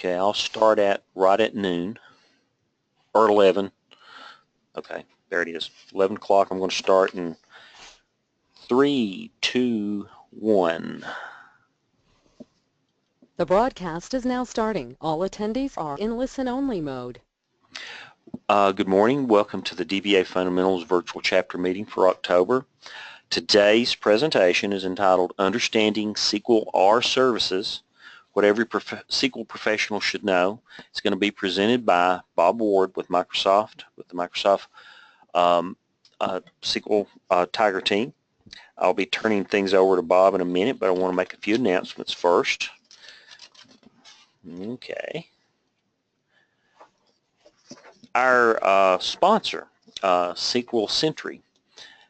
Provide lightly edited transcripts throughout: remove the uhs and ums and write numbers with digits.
Okay, I'll start right at noon, or 11. Okay, there it is. 11 o'clock. I'm going to start in 3, 2, 1. The broadcast is now starting. All attendees are in listen-only mode. Good morning. Welcome to the DBAFundamentals virtual chapter meeting for October. Today's presentation is entitled Understanding SQL R Services, What Every SQL Professional Should Know. It's going to be presented by Bob Ward with the Microsoft SQL Tiger team. I'll be turning things over to Bob in a minute, but I want to make a few announcements first. Okay. Our sponsor, SQL Sentry,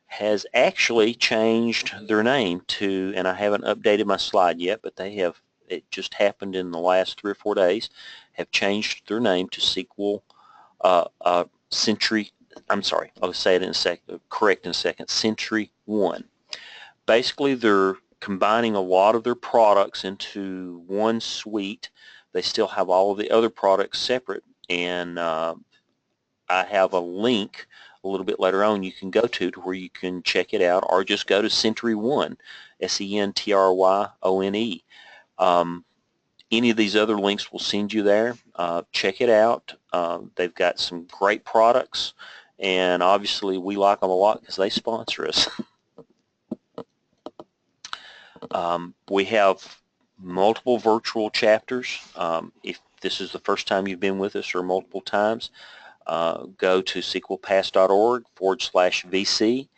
has actually changed their name to, and I haven't updated my slide yet, but they have, it just happened in the last 3 or 4 days, have changed their name to SQL Sentry. I'm sorry, I'll say it in a second, correct in a second, Sentry 1. Basically, they're combining a lot of their products into one suite. They still have all of the other products separate, and I have a link a little bit later on you can go to where you can check it out, or just go to Sentry 1, SENTRYONE. Any of these other links will send you there. Check it out. They've got some great products, and obviously we like them a lot because they sponsor us. We have multiple virtual chapters. If this is the first time you've been with us or multiple times, go to sqlpass.org/VC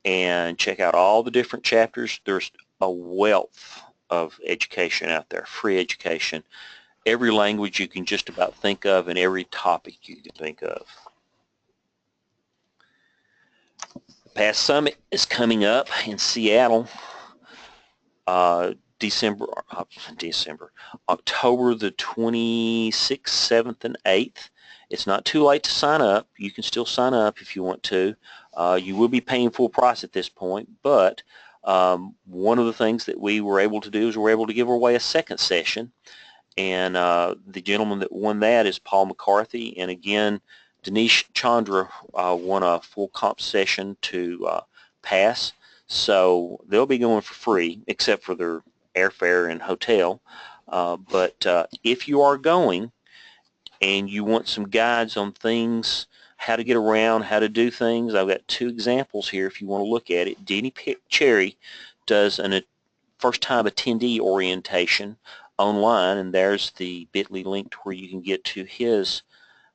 and check out all the different chapters. There's a wealth of education out there, free education, every language you can just about think of and every topic you can think of. The PASS Summit is coming up in Seattle, October the 26th, 7th, and 8th. It's not too late to sign up. You can still sign up if you want to. You will be paying full price at this point, but one of the things that we were able to do is we're able to give away a second session, and the gentleman that won that is Paul McCarthy, and again, Dinesh Chandra won a full comp session to pass, so they'll be going for free except for their airfare and hotel. But if you are going and you want some guides on things, how to get around, how to do things, I've got 2 examples here if you want to look at it. Denny Cherry does a first-time attendee orientation online, and there's the bit.ly link to where you can get to his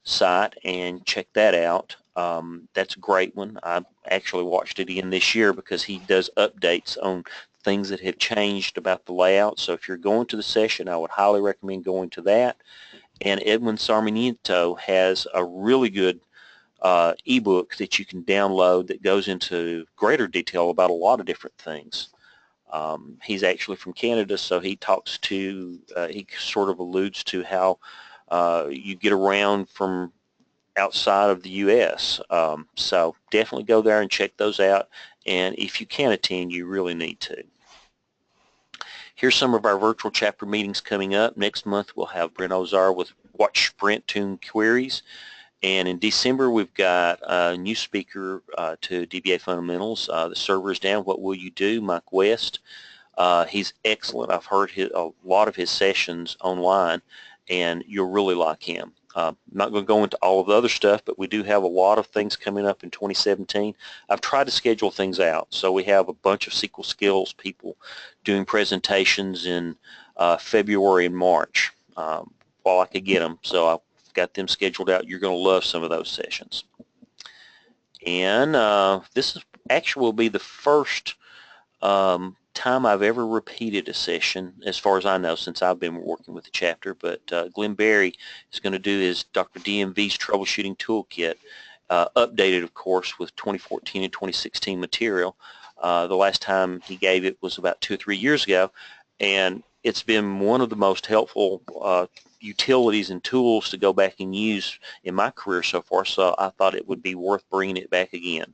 site and check that out. That's a great one. I actually watched it again this year because he does updates on things that have changed about the layout. So if you're going to the session, I would highly recommend going to that. And Edwin Sarmiento has a really good ebook that you can download that goes into greater detail about a lot of different things. He's actually from Canada, so he talks to, he sort of alludes to how you get around from outside of the U.S. So definitely go there and check those out, and if you can attend, you really need to. Here's some of our virtual chapter meetings coming up. Next month we'll have Brent Ozar with Watch Sprint Tune Queries, and in December we've got a new speaker to DBAFundamentals. The server is down. What will you do? Mike West. He's excellent. I've heard a lot of his sessions online, and you'll really like him. I'm not going to go into all of the other stuff, but we do have a lot of things coming up in 2017. I've tried to schedule things out, so we have a bunch of SQL skills people doing presentations in February and March while I could get them, so I've got them scheduled out. You're going to love some of those sessions. And this is actually will be the first time I've ever repeated a session, as far as I know, since I've been working with the chapter, but Glenn Berry is going to do his Dr. DMVs Troubleshooting Toolkit, updated, of course, with 2014 and 2016 material. The last time he gave it was about 2 or 3 years ago, and it's been one of the most helpful utilities and tools to go back and use in my career so far, so I thought it would be worth bringing it back again.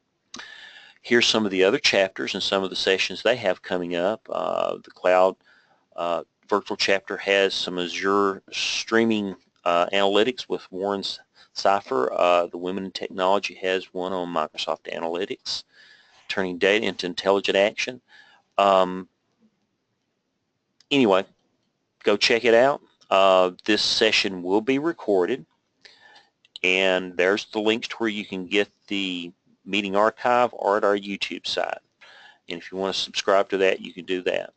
Here's some of the other chapters and some of the sessions they have coming up. The Cloud virtual chapter has some Azure streaming analytics with Warren Cipher. The Women in Technology has one on Microsoft Analytics, turning data into intelligent action. Anyway, go check it out. This session will be recorded, and there's the links to where you can get the meeting archive or at our YouTube site. And if you want to subscribe to that, you can do that.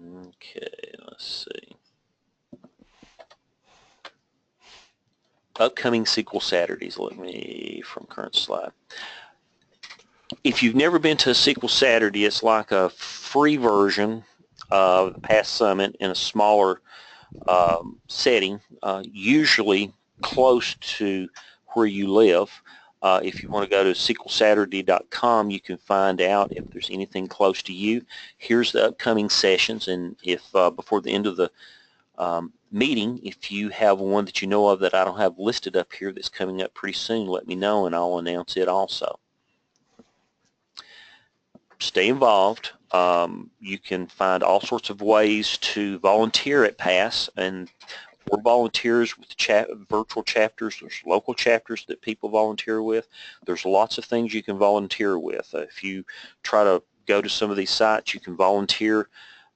Okay, let's see. Upcoming SQL Saturdays. Let me, from current slide. If you've never been to a SQL Saturday, it's like a free version of the past summit in a smaller setting, usually close to where you live. If you want to go to SQLSaturday.com, you can find out if there's anything close to you. Here's the upcoming sessions, and if before the end of the meeting, if you have one that you know of that I don't have listed up here that's coming up pretty soon, let me know and I'll announce it also. Stay involved. You can find all sorts of ways to volunteer at PASS, and for volunteers with virtual chapters, there's local chapters that people volunteer with. There's lots of things you can volunteer with. If you try to go to some of these sites, you can volunteer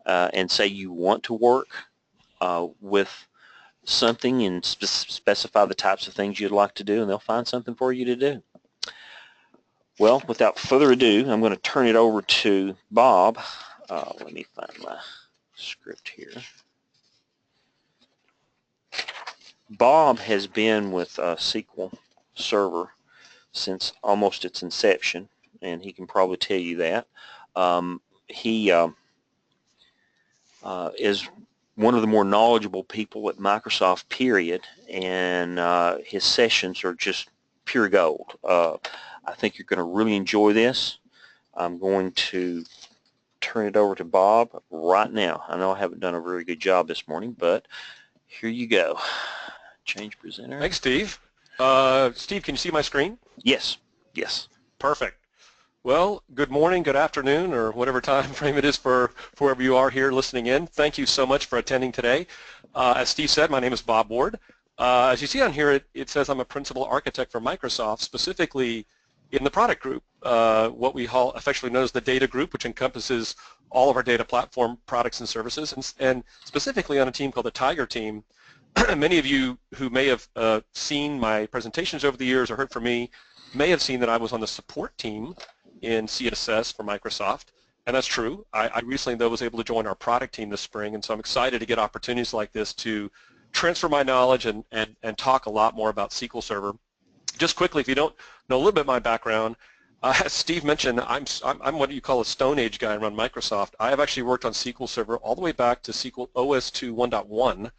and say you want to work with something and specify the types of things you'd like to do, and they'll find something for you to do. Well, without further ado, I'm going to turn it over to Bob. Let me find my script here. Bob has been with SQL Server since almost its inception, and he can probably tell you that. He is one of the more knowledgeable people at Microsoft, period, and his sessions are just pure gold. I think you're going to really enjoy this. I'm going to turn it over to Bob right now. I know I haven't done a very good job this morning, but here you go. Change presenter. Thanks, Steve. Steve, can you see my screen? Yes. Yes. Perfect. Well, good morning, good afternoon, or whatever time frame it is for whoever you are here listening in. Thank you so much for attending today. As Steve said, my name is Bob Ward. As you see on here, it says I'm a principal architect for Microsoft, specifically in the product group, what we affectionately known as the data group, which encompasses all of our data platform products and services, and specifically on a team called the Tiger team. Many of you who may have seen my presentations over the years or heard from me may have seen that I was on the support team in CSS for Microsoft, and that's true. I recently, though, was able to join our product team this spring, and so I'm excited to get opportunities like this to transfer my knowledge and talk a lot more about SQL Server. Just quickly, if you don't know a little bit of my background, as Steve mentioned, I'm what you call a Stone Age guy around Microsoft. I have actually worked on SQL Server all the way back to SQL OS 2 1.1,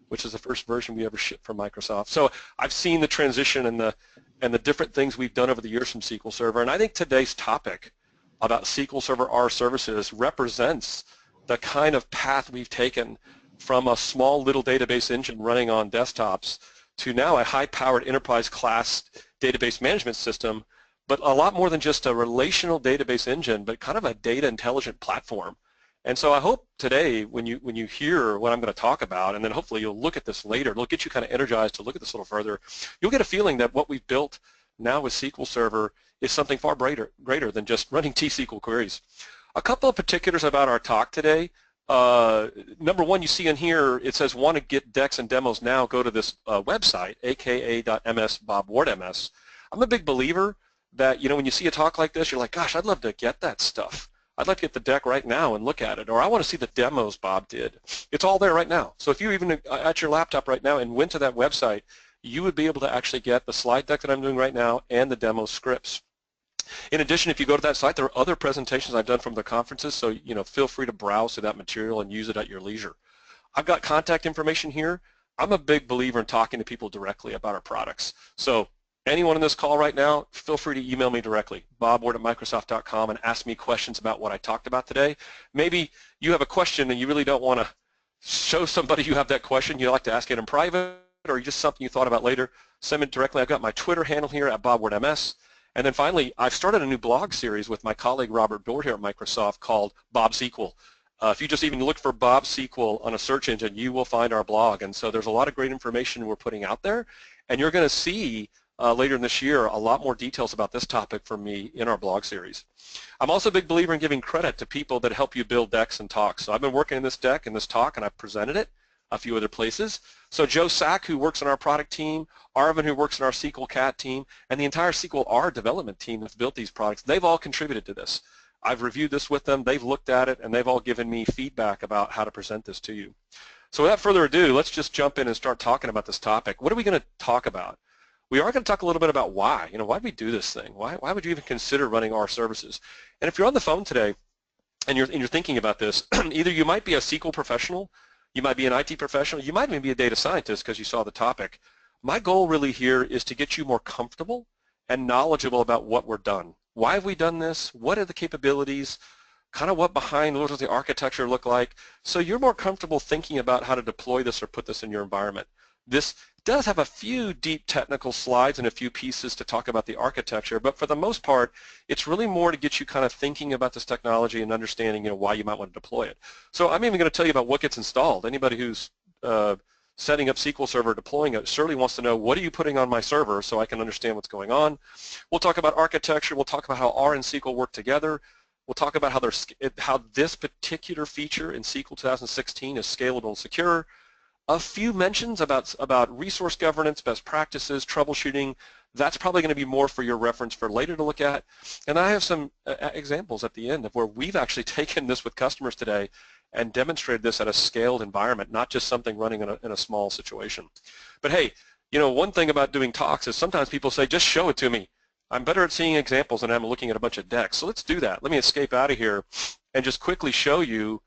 which is the first version we ever shipped from Microsoft. So I've seen the transition and the different things we've done over the years from SQL Server, and I think today's topic about SQL Server R Services represents the kind of path we've taken from a small little database engine running on desktops to now a high-powered enterprise-class database management system, but a lot more than just a relational database engine, but kind of a data intelligent platform. And so I hope today, when you hear what I'm going to talk about, and then hopefully you'll look at this later, it'll get you kind of energized to look at this a little further, you'll get a feeling that what we've built now with SQL Server is something far greater than just running T-SQL queries. A couple of particulars about our talk today. Number one, you see in here, it says want to get decks and demos now, go to this website, aka.ms/bobwardms. I'm a big believer that, when you see a talk like this, you're like, gosh, I'd love to get that stuff. I'd like to get the deck right now and look at it, or I want to see the demos Bob did. It's all there right now. So if you even at your laptop right now and went to that website, you would be able to actually get the slide deck that I'm doing right now and the demo scripts. In addition, if you go to that site, there are other presentations I've done from the conferences, so feel free to browse through that material and use it at your leisure. I've got contact information here. I'm a big believer in talking to people directly about our products. So anyone on this call right now, feel free to email me directly, bobward@microsoft.com, and ask me questions about what I talked about today. Maybe you have a question and you really don't want to show somebody you have that question. You like to ask it in private, or just something you thought about later. Send it directly. I've got my Twitter handle here at bobwardms. And then finally, I've started a new blog series with my colleague Robert Dort here at Microsoft called Bob SQL. If you just even look for Bob SQL on a search engine, you will find our blog. And so there's a lot of great information we're putting out there. And you're going to see later in this year a lot more details about this topic from me in our blog series. I'm also a big believer in giving credit to people that help you build decks and talks. So I've been working in this deck and this talk, and I've presented it a few other places. So Joe Sack, who works on our product team, Arvin, who works on our SQL Cat team, and the entire SQL R development team that's built these products, they've all contributed to this. I've reviewed this with them, they've looked at it, and they've all given me feedback about how to present this to you. So without further ado, let's just jump in and start talking about this topic. What are we going to talk about? We are going to talk a little bit about why. Why do we do this thing? Why would you even consider running R services? And if you're on the phone today and you're thinking about this, either you might be a SQL professional, you might be an IT professional, you might even be a data scientist because you saw the topic. My goal really here is to get you more comfortable and knowledgeable about what we're done. Why have we done this? What are the capabilities? Kind of what does the architecture look like? So you're more comfortable thinking about how to deploy this or put this in your environment. This does have a few deep technical slides and a few pieces to talk about the architecture, but for the most part, it's really more to get you kind of thinking about this technology and understanding, why you might want to deploy it. So I'm even going to tell you about what gets installed. Anybody who's setting up SQL Server, deploying it, certainly wants to know, what are you putting on my server so I can understand what's going on. We'll talk about architecture. We'll talk about how R and SQL work together. We'll talk about how this particular feature in SQL 2016 is scalable and secure. A few mentions about resource governance, best practices, troubleshooting. That's probably going to be more for your reference for later to look at. And I have some examples at the end of where we've actually taken this with customers today and demonstrated this at a scaled environment, not just something running in a small situation. But hey, one thing about doing talks is sometimes people say, just show it to me. I'm better at seeing examples than I'm looking at a bunch of decks. So let's do that. Let me escape out of here and just quickly show you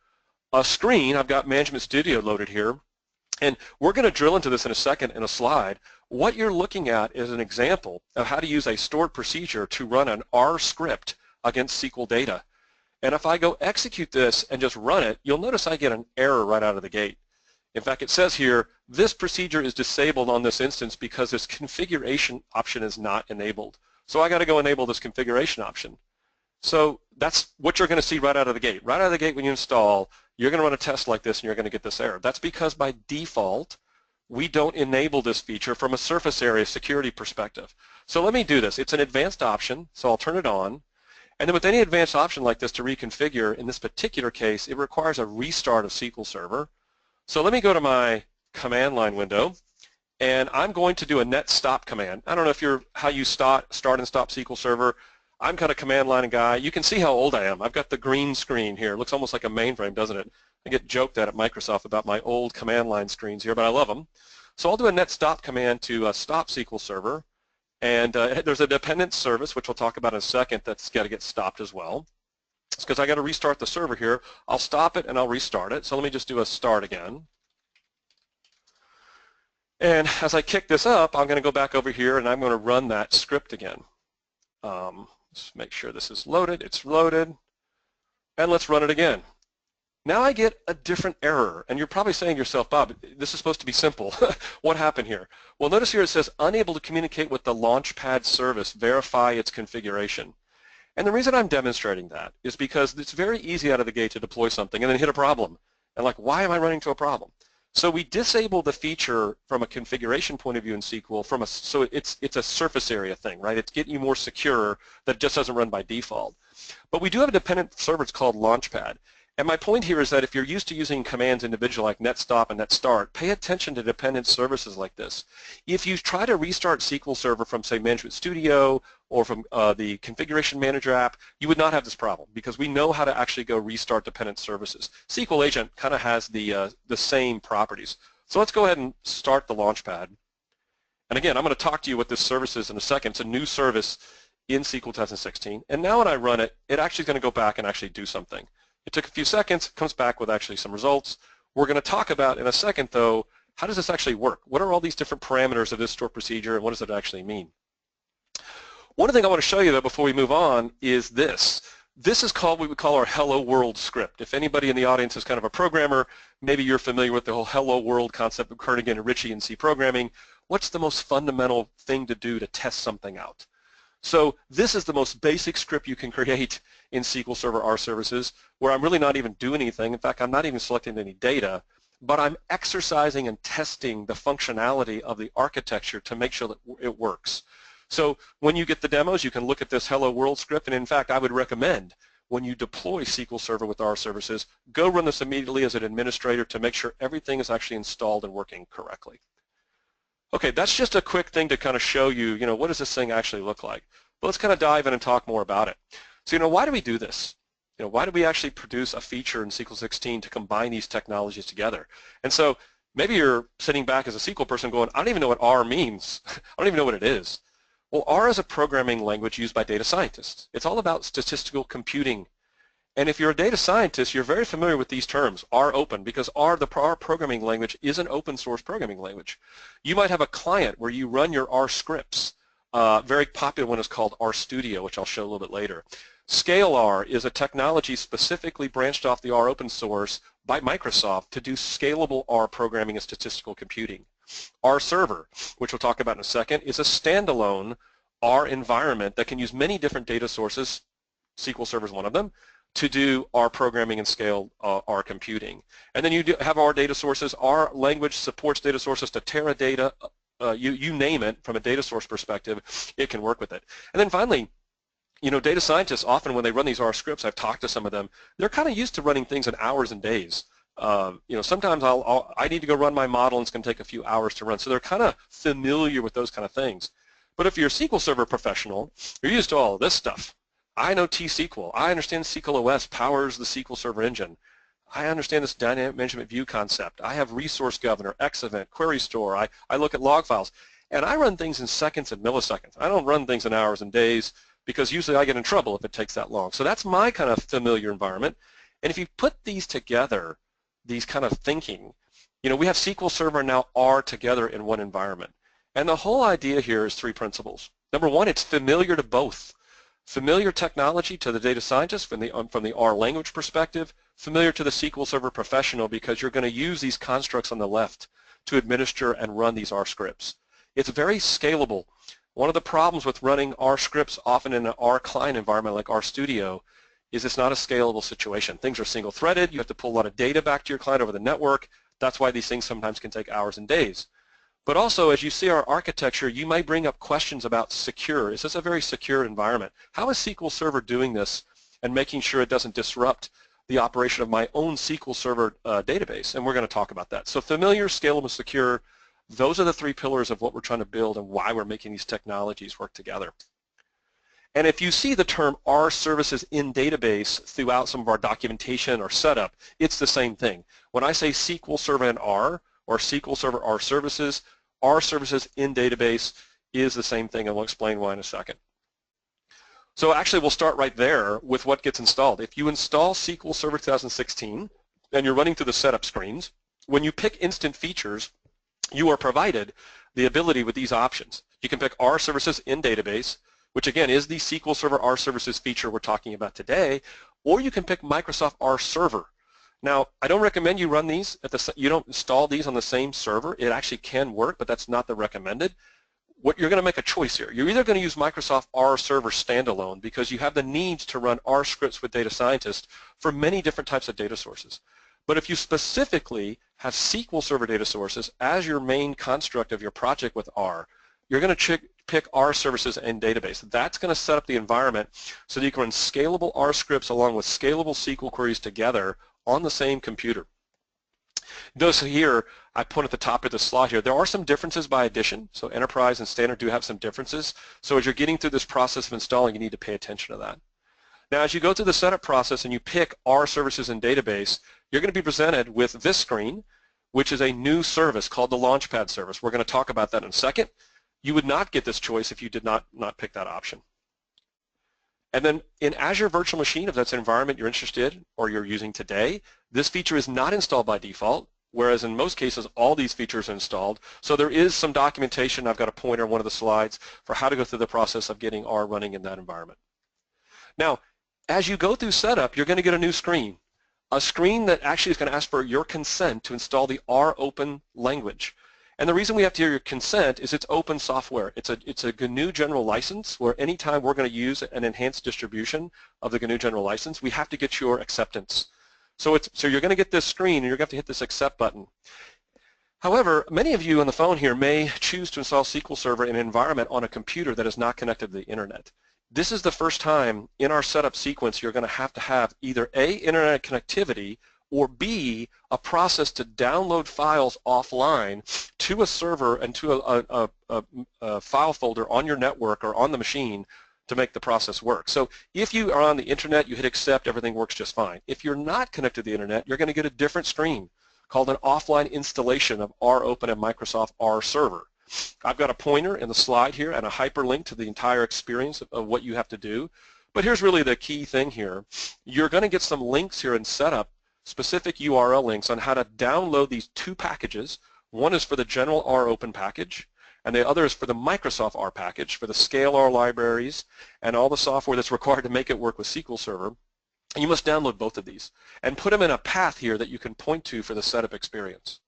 a screen. I've got Management Studio loaded here. And we're going to drill into this in a second in a slide. What you're looking at is an example of how to use a stored procedure to run an R script against SQL data. And if I go execute this and just run it, you'll notice I get an error right out of the gate. In fact, it says here, this procedure is disabled on this instance because this configuration option is not enabled. So I got to go enable this configuration option. So that's what you're going to see right out of the gate. Right out of the gate when you install, you're going to run a test like this and you're going to get this error. That's because by default, we don't enable this feature from a surface area security perspective. So let me do this. It's an advanced option, so I'll turn it on. And then with any advanced option like this to reconfigure, in this particular case, it requires a restart of SQL Server. So let me go to my command line window, and I'm going to do a net stop command. I don't know how you start and stop SQL Server. I'm kind of command line guy. You can see how old I am. I've got the green screen here. It looks almost like a mainframe, doesn't it? I get joked at Microsoft about my old command line screens here, but I love them. So I'll do a net stop command to stop SQL Server. And there's a dependent service, which we'll talk about in a second, that's got to get stopped as well. It's because I got to restart the server here. I'll stop it and I'll restart it. So let me just do a start again. And as I kick this up, I'm going to go back over here and I'm going to run that script again. Let's make sure this is loaded. It's loaded. And let's run it again. Now I get a different error. And you're probably saying to yourself, Bob, this is supposed to be simple. What happened here? Well, notice here it says, unable to communicate with the Launchpad service, verify its configuration. And the reason I'm demonstrating that is because it's very easy out of the gate to deploy something and then hit a problem. And like, why am I running into a problem? So we disable the feature from a configuration point of view in SQL so it's a surface area thing, right? It's getting you more secure that it just doesn't run by default. But we do have a dependent server, it's called Launchpad. And my point here is that if you're used to using commands individual like net stop and net start, pay attention to dependent services like this. If you try to restart SQL Server from, say, Management Studio or from the Configuration Manager app, you would not have this problem because we know how to actually go restart dependent services. SQL Agent kind of has the same properties. So let's go ahead and start the Launchpad. And again, I'm going to talk to you what this service is in a second. It's a new service in SQL 2016. And now when I run it, it actually is going to go back and actually do something. It took a few seconds, comes back with actually some results. We're going to talk about in a second, though, how does this actually work? What are all these different parameters of this stored procedure, and what does it actually mean? One thing I want to show you, though, before we move on is this. This is called what we call our Hello World script. If anybody in the audience is kind of a programmer, maybe you're familiar with the whole Hello World concept of Kernighan and Ritchie in C programming. What's the most fundamental thing to do to test something out? So this is the most basic script you can create in SQL Server R Services, where I'm really not even doing anything. In fact, I'm not even selecting any data, but I'm exercising and testing the functionality of the architecture to make sure that it works. So when you get the demos, you can look at this Hello World script, and in fact, I would recommend when you deploy SQL Server with R Services, go run this immediately as an administrator to make sure everything is actually installed and working correctly. Okay, that's just a quick thing to kind of show you, what does this thing actually look like? But let's kind of dive in and talk more about it. So, why do we do this? Why do we actually produce a feature in SQL 16 to combine these technologies together? And so maybe you're sitting back as a SQL person going, I don't even know what R means. I don't even know what it is. Well, R is a programming language used by data scientists. It's all about statistical computing. And if you're a data scientist, you're very familiar with these terms, R open, because R programming language is an open source programming language. You might have a client where you run your R scripts. Very popular one is called R Studio, which I'll show a little bit later. ScaleR is a technology specifically branched off the R open source by Microsoft to do scalable R programming and statistical computing. R Server, which we'll talk about in a second, is a standalone R environment that can use many different data sources, SQL Server is one of them, to do R programming and scale R computing. And then you have R data sources. R language supports data sources to Teradata. You name it, from a data source perspective, it can work with it. And then finally, data scientists often when they run these R scripts, I've talked to some of them, they're kind of used to running things in hours and days. Sometimes I need to go run my model and it's going to take a few hours to run. So they're kind of familiar with those kind of things. But if you're a SQL Server professional, you're used to all of this stuff. I know T-SQL. I understand SQL OS powers the SQL Server engine. I understand this dynamic management view concept. I have resource governor, X-event, query store. I look at log files. And I run things in seconds and milliseconds. I don't run things in hours and days because usually I get in trouble if it takes that long. So that's my kind of familiar environment. And if you put these together, these kind of thinking, we have SQL Server and now R together in one environment. And the whole idea here is three principles. Number one, it's familiar to both. Familiar technology to the data scientist from the R language perspective, familiar to the SQL Server professional because you're going to use these constructs on the left to administer and run these R scripts. It's very scalable. One of the problems with running R scripts often in an R client environment like R Studio is it's not a scalable situation. Things are single-threaded. You have to pull a lot of data back to your client over the network. That's why these things sometimes can take hours and days. But also, as you see our architecture, you might bring up questions about secure. Is this a very secure environment? How is SQL Server doing this and making sure it doesn't disrupt the operation of my own SQL Server database? And we're going to talk about that. So familiar, scalable, secure, those are the three pillars of what we're trying to build and why we're making these technologies work together. And if you see the term R services in database throughout some of our documentation or setup, it's the same thing. When I say SQL Server in R or SQL Server R services in database is the same thing, and we'll explain why in a second. So actually we'll start right there with what gets installed. If you install SQL Server 2016 and you're running through the setup screens, when you pick instant features, you are provided the ability with these options. You can pick R services in database, which again is the SQL Server R Services feature we're talking about today, or you can pick Microsoft R Server. Now, I don't recommend you run these you don't install these on the same server. It actually can work, but that's not the recommended. What you're going to make a choice here. You're either going to use Microsoft R Server standalone because you have the needs to run R scripts with data scientists for many different types of data sources. But if you specifically have SQL Server data sources as your main construct of your project with R, you're going to pick R services and database. That's going to set up the environment so that you can run scalable R scripts along with scalable SQL queries together on the same computer. Notice here, I put at the top of the slide here, there are some differences by edition. So Enterprise and Standard do have some differences. So as you're getting through this process of installing, you need to pay attention to that. Now, as you go through the setup process and you pick R services and database, you're going to be presented with this screen, which is a new service called the Launchpad service. We're going to talk about that in a second. You would not get this choice if you did not pick that option. And then in Azure Virtual Machine, if that's an environment you're interested in or you're using today, this feature is not installed by default, whereas in most cases all these features are installed. So there is some documentation. I've got a pointer on one of the slides for how to go through the process of getting R running in that environment. Now, as you go through setup, you're going to get a new screen, a screen that actually is going to ask for your consent to install the R open language. And the reason we have to hear your consent is it's open software. It's a GNU general license where anytime we're going to use an enhanced distribution of the GNU general license, we have to get your acceptance. So you're going to get this screen and you're going to have to hit this accept button. However, many of you on the phone here may choose to install SQL Server in an environment on a computer that is not connected to the internet. This is the first time in our setup sequence you're going to have either A, internet connectivity, or B, a process to download files offline to a server and to a file folder on your network or on the machine to make the process work. So if you are on the internet, you hit accept, everything works just fine. If you're not connected to the internet, you're going to get a different screen called an offline installation of R Open and Microsoft R Server. I've got a pointer in the slide here and a hyperlink to the entire experience of what you have to do. But here's really the key thing here. You're going to get some links here in setup, specific URL links on how to download these two packages. One is for the general R Open package, and the other is for the Microsoft R package, for the Scale R libraries and all the software that's required to make it work with SQL Server. And you must download both of these and put them in a path here that you can point to for the setup experience.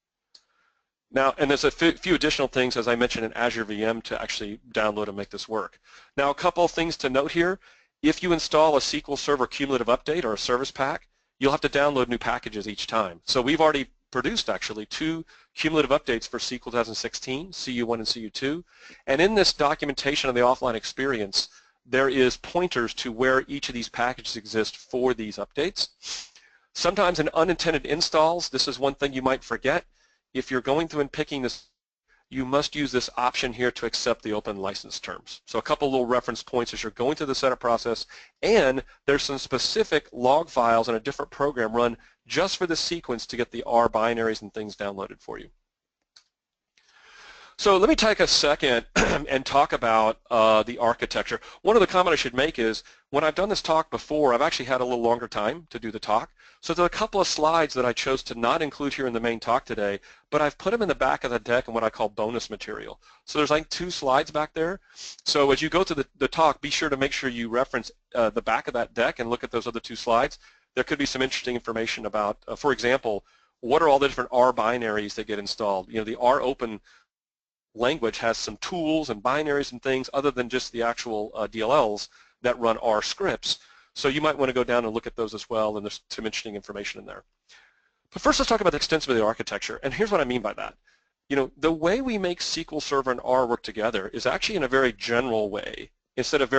Now, and there's a few additional things, as I mentioned, in Azure VM to actually download and make this work. Now, a couple of things to note here. If you install a SQL Server cumulative update or a service pack, you'll have to download new packages each time. So we've already produced actually 2 cumulative updates for SQL 2016, CU1 and CU2. And in this documentation of the offline experience, there is pointers to where each of these packages exist for these updates. Sometimes in unintended installs, this is one thing you might forget. If you're going through and picking this, you must use this option here to accept the open license terms. So a couple little reference points as you're going through the setup process, and there's some specific log files in a different program run just for the sequence to get the R binaries and things downloaded for you. So let me take a second and talk about the architecture. One of the comments I should make is when I've done this talk before, I've actually had a little longer time to do the talk. So there's a couple of slides that I chose to not include here in the main talk today, but I've put them in the back of the deck in what I call bonus material. So there's like 2 slides back there. So as you go to the talk, be sure to make sure you reference the back of that deck and look at those other 2 slides. There could be some interesting information about, for example, what are all the different R binaries that get installed? You know, the R Open language has some tools and binaries and things other than just the actual DLLs that run R scripts. So you might want to go down and look at those as well, and there's some interesting information in there. But first let's talk about the extensibility architecture, and here's what I mean by that. You know, the way we make SQL Server and R work together is actually in a very general way instead of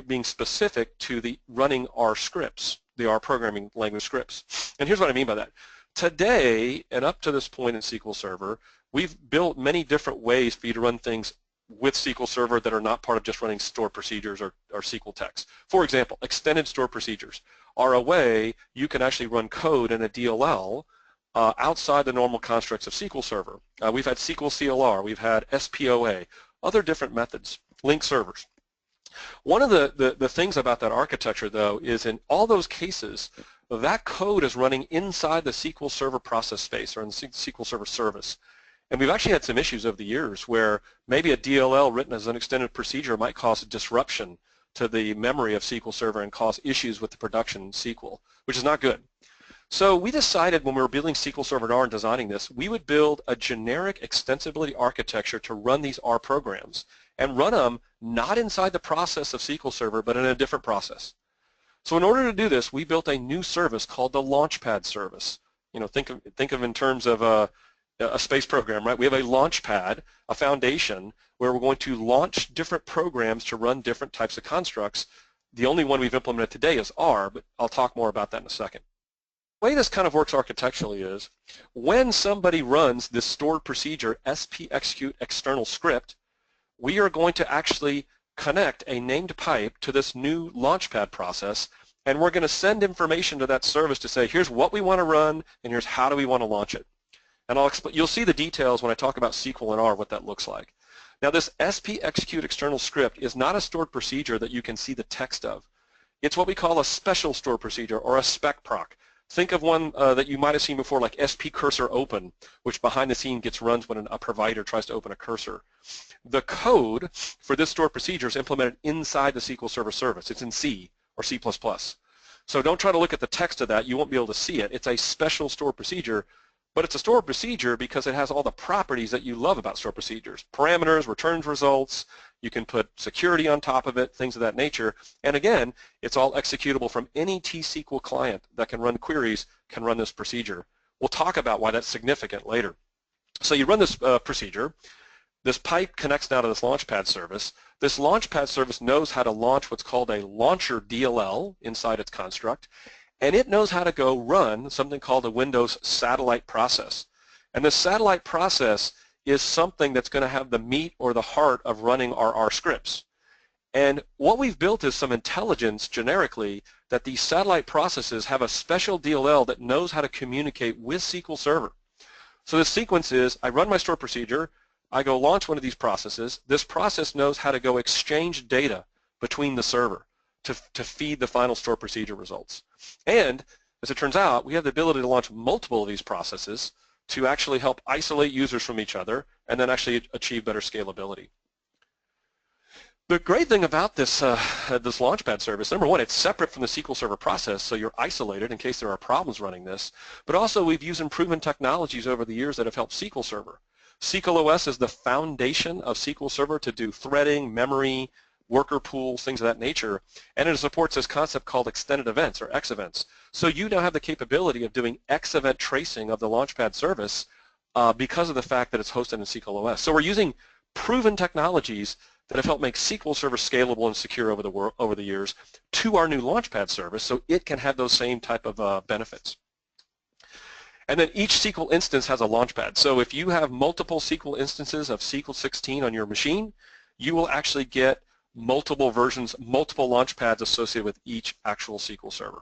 being specific to the running R scripts, the R programming language scripts. And here's what I mean by that. Today, and up to this point in SQL Server, we've built many different ways for you to run things with SQL Server that are not part of just running stored procedures or SQL text. For example, extended stored procedures are a way you can actually run code in a DLL outside the normal constructs of SQL Server. We've had SQL CLR, we've had SPOA, other different methods, link servers. One of the things about that architecture, though, is in all those cases, that code is running inside the SQL Server process space or in the SQL Server service. And we've actually had some issues over the years where maybe a DLL written as an extended procedure might cause a disruption to the memory of SQL Server and cause issues with the production SQL, which is not good. So we decided when we were building SQL Server R and designing this, we would build a generic extensibility architecture to run these R programs and run them not inside the process of SQL Server but in a different process. So in order to do this, we built a new service called the Launchpad service. You know, think of in terms of a space program, right? We have a Launchpad, a foundation, where we're going to launch different programs to run different types of constructs. The only one we've implemented today is R, but I'll talk more about that in a second. The way this kind of works architecturally is when somebody runs this stored procedure SP execute external script, we are going to actually connect a named pipe to this new Launchpad process, and we're going to send information to that service to say, here's what we want to run, and here's how do we want to launch it. And you'll see the details when I talk about SQL and R, what that looks like. Now this SP execute external script is not a stored procedure that you can see the text of. It's what we call a special stored procedure or a spec proc. Think of one that you might have seen before like SP cursor open, which behind the scene gets runs when a provider tries to open a cursor. The code for this stored procedure is implemented inside the SQL Server service. It's in C or C++. So don't try to look at the text of that. You won't be able to see it. It's a special stored procedure. But it's a stored procedure because it has all the properties that you love about stored procedures. Parameters, returns results, you can put security on top of it, things of that nature. And again, it's all executable from any T-SQL client that can run queries can run this procedure. We'll talk about why that's significant later. So you run this procedure. This pipe connects now to this Launchpad service. This Launchpad service knows how to launch what's called a launcher DLL inside its construct, and it knows how to go run something called a Windows satellite process. And this satellite process is something that's going to have the meat or the heart of running our R scripts. And what we've built is some intelligence generically that these satellite processes have a special DLL that knows how to communicate with SQL Server. So the sequence is I run my stored procedure, I go launch one of these processes. This process knows how to go exchange data between the server to feed the final stored procedure results. And as it turns out, we have the ability to launch multiple of these processes to actually help isolate users from each other and then actually achieve better scalability. The great thing about this, this Launchpad service, number one, it's separate from the SQL Server process, so you're isolated in case there are problems running this. But also we've used improvement technologies over the years that have helped SQL Server. SQL OS is the foundation of SQL Server to do threading, memory, worker pools, things of that nature, and it supports this concept called extended events or X events. So you now have the capability of doing X event tracing of the Launchpad service because of the fact that it's hosted in SQL OS. So we're using proven technologies that have helped make SQL Server scalable and secure over the years to our new Launchpad service so it can have those same type of benefits. And then each SQL instance has a Launchpad. So if you have multiple SQL instances of SQL 16 on your machine, you will actually get multiple versions, multiple Launchpads associated with each actual SQL Server.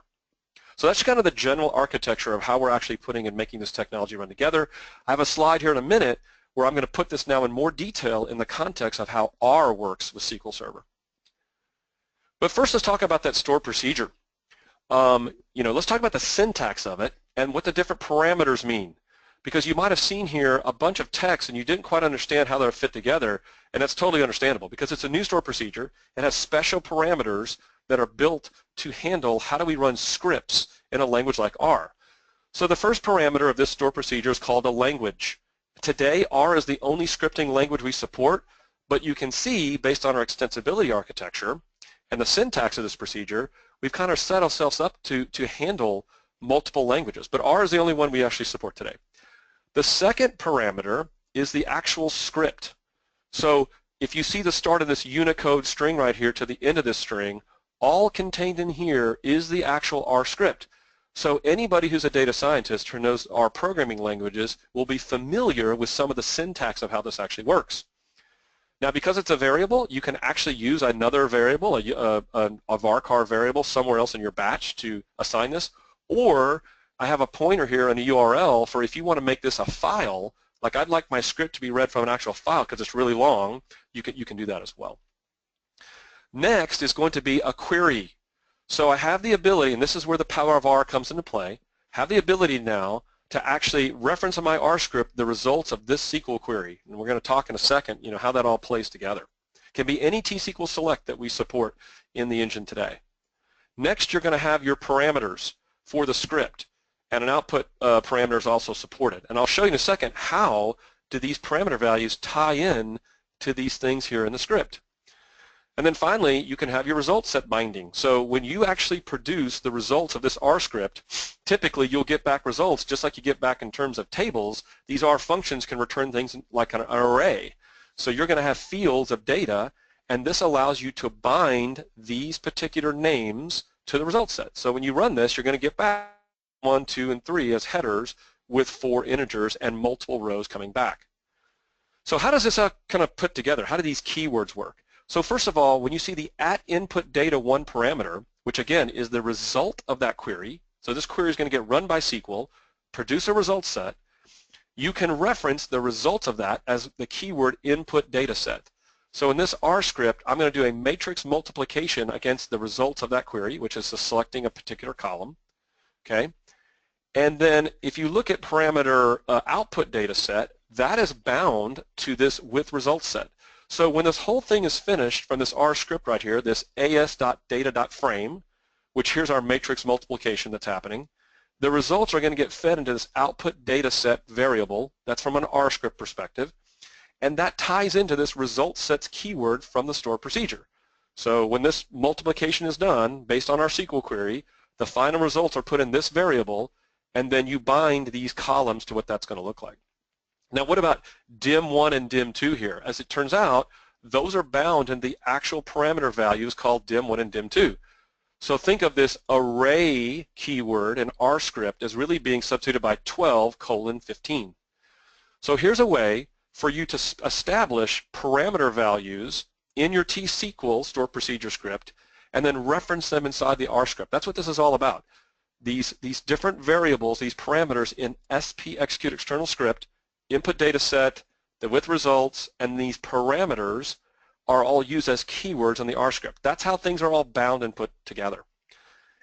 So that's kind of the general architecture of how we're actually putting and making this technology run together. I have a slide here in a minute where I'm going to put this now in more detail in the context of how R works with SQL Server. But first let's talk about that stored procedure. Let's talk about the syntax of it and what the different parameters mean. Because you might have seen here a bunch of text and you didn't quite understand how they're fit together, and that's totally understandable because it's a new stored procedure. It has special parameters that are built to handle how do we run scripts in a language like R. So the first parameter of this stored procedure is called a language. Today, R is the only scripting language we support, but you can see, based on our extensibility architecture and the syntax of this procedure, we've kind of set ourselves up to handle multiple languages. But R is the only one we actually support today. The second parameter is the actual script. So if you see the start of this Unicode string right here to the end of this string, all contained in here is the actual R script. So anybody who's a data scientist who knows R programming languages will be familiar with some of the syntax of how this actually works. Now because it's a variable, you can actually use another variable, a varchar variable somewhere else in your batch to assign this, or I have a pointer here and a URL for if you want to make this a file, like I'd like my script to be read from an actual file because it's really long, you can do that as well. Next is going to be a query. So I have the ability, and this is where the power of R comes into play, have the ability now to actually reference in my R script the results of this SQL query. And we're going to talk in a second, how that all plays together. It can be any T-SQL select that we support in the engine today. Next, you're going to have your parameters for the script, and an output parameter is also supported. And I'll show you in a second how do these parameter values tie in to these things here in the script. And then finally, you can have your result set binding. So when you actually produce the results of this R script, typically you'll get back results just like you get back in terms of tables. These R functions can return things like an array. So you're going to have fields of data, and this allows you to bind these particular names to the result set. So when you run this, you're going to get back 1, 2, and 3 as headers with 4 integers and multiple rows coming back. So how does this kind of put together? How do these keywords work? So first of all, when you see the @InputData1 parameter, which again is the result of that query, so this query is going to get run by SQL, produce a result set, you can reference the results of that as the keyword input data set. So in this R script, I'm going to do a matrix multiplication against the results of that query, which is selecting a particular column. Okay, and then if you look at parameter output data set, that is bound to this with results set. So when this whole thing is finished from this R script right here, this as.data.frame, which here's our matrix multiplication that's happening, the results are going to get fed into this output data set variable. That's from an R script perspective. And that ties into this result sets keyword from the stored procedure. So when this multiplication is done based on our SQL query, the final results are put in this variable, and then you bind these columns to what that's going to look like. Now what about dim1 and dim2 here? As it turns out, those are bound in the actual parameter values called dim1 and dim2. So think of this array keyword in R script as really being substituted by 12:15. So here's a way for you to establish parameter values in your T-SQL stored procedure script and then reference them inside the R script. That's what this is all about. These different variables, these parameters in SP execute external script, input data set, the with results, and these parameters are all used as keywords in the R script. That's how things are all bound and put together.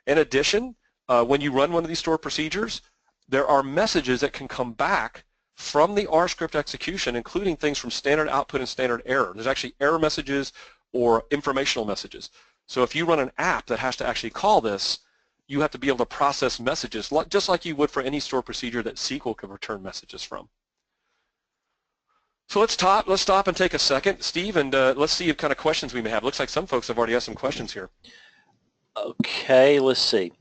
In addition, when you run one of these stored procedures, there are messages that can come back from the R script execution, including things from standard output and standard error. There's actually error messages or informational messages. So if you run an app that has to actually call this, you have to be able to process messages just like you would for any stored procedure that SQL can return messages from. So let's stop and take a second, Steve, and let's see what kind of questions we may have. Looks like some folks have already asked some questions here. Okay, let's see.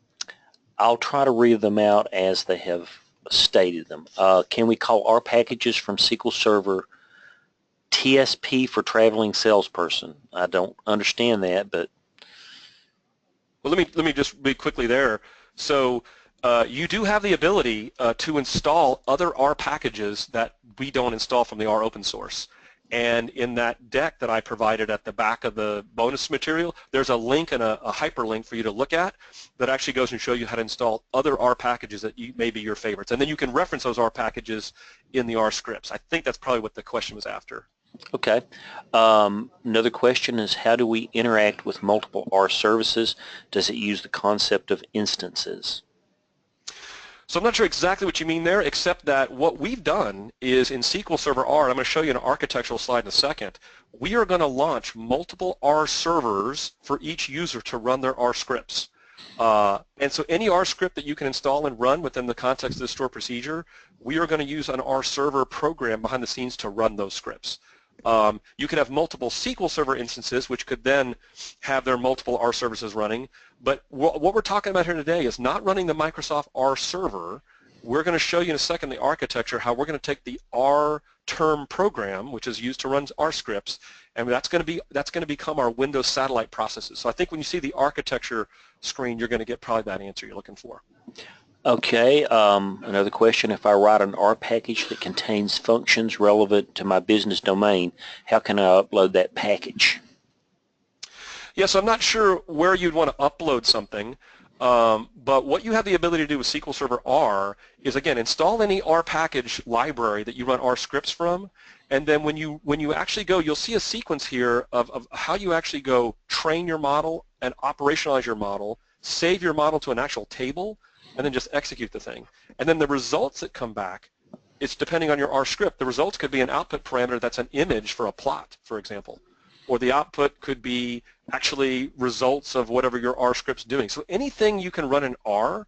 I'll try to read them out as they have stated them. Can we call our packages from SQL Server TSP for traveling salesperson? I don't understand that, but well, let me just be quickly there. So you do have the ability to install other R packages that we don't install from the R open source. And in that deck that I provided at the back of the bonus material, there's a link and a hyperlink for you to look at that actually goes and show you how to install other R packages that may be your favorites. And then you can reference those R packages in the R scripts. I think that's probably what the question was after. okay. Another question is, how do we interact with multiple R services? Does it use the concept of instances? So I'm not sure exactly what you mean there, except that what we've done is in SQL Server R, and I'm going to show you an architectural slide in a second, we are going to launch multiple R servers for each user to run their R scripts. And so any R script that you can install and run within the context of the stored procedure, we are going to use an R server program behind the scenes to run those scripts. You could have multiple SQL Server instances which could then have their multiple R services running, but what we're talking about here today is not running the Microsoft R server. We're going to show you in a second the architecture, how we're going to take the R term program, which is used to run R scripts, and that's going to become our Windows satellite processes. So I think when you see the architecture screen, you're going to get probably that answer you're looking for. Okay, another question, if I write an R package that contains functions relevant to my business domain, how can I upload that package? Yeah, so I'm not sure where you'd want to upload something, but what you have the ability to do with SQL Server R is, again, install any R package library that you run R scripts from, and then when you actually go, you'll see a sequence here of how you actually go train your model and operationalize your model, save your model to an actual table, and then just execute the thing. And then the results that come back, it's depending on your R script. The results could be an output parameter that's an image for a plot, for example. Or the output could be actually results of whatever your R script's doing. So anything you can run in R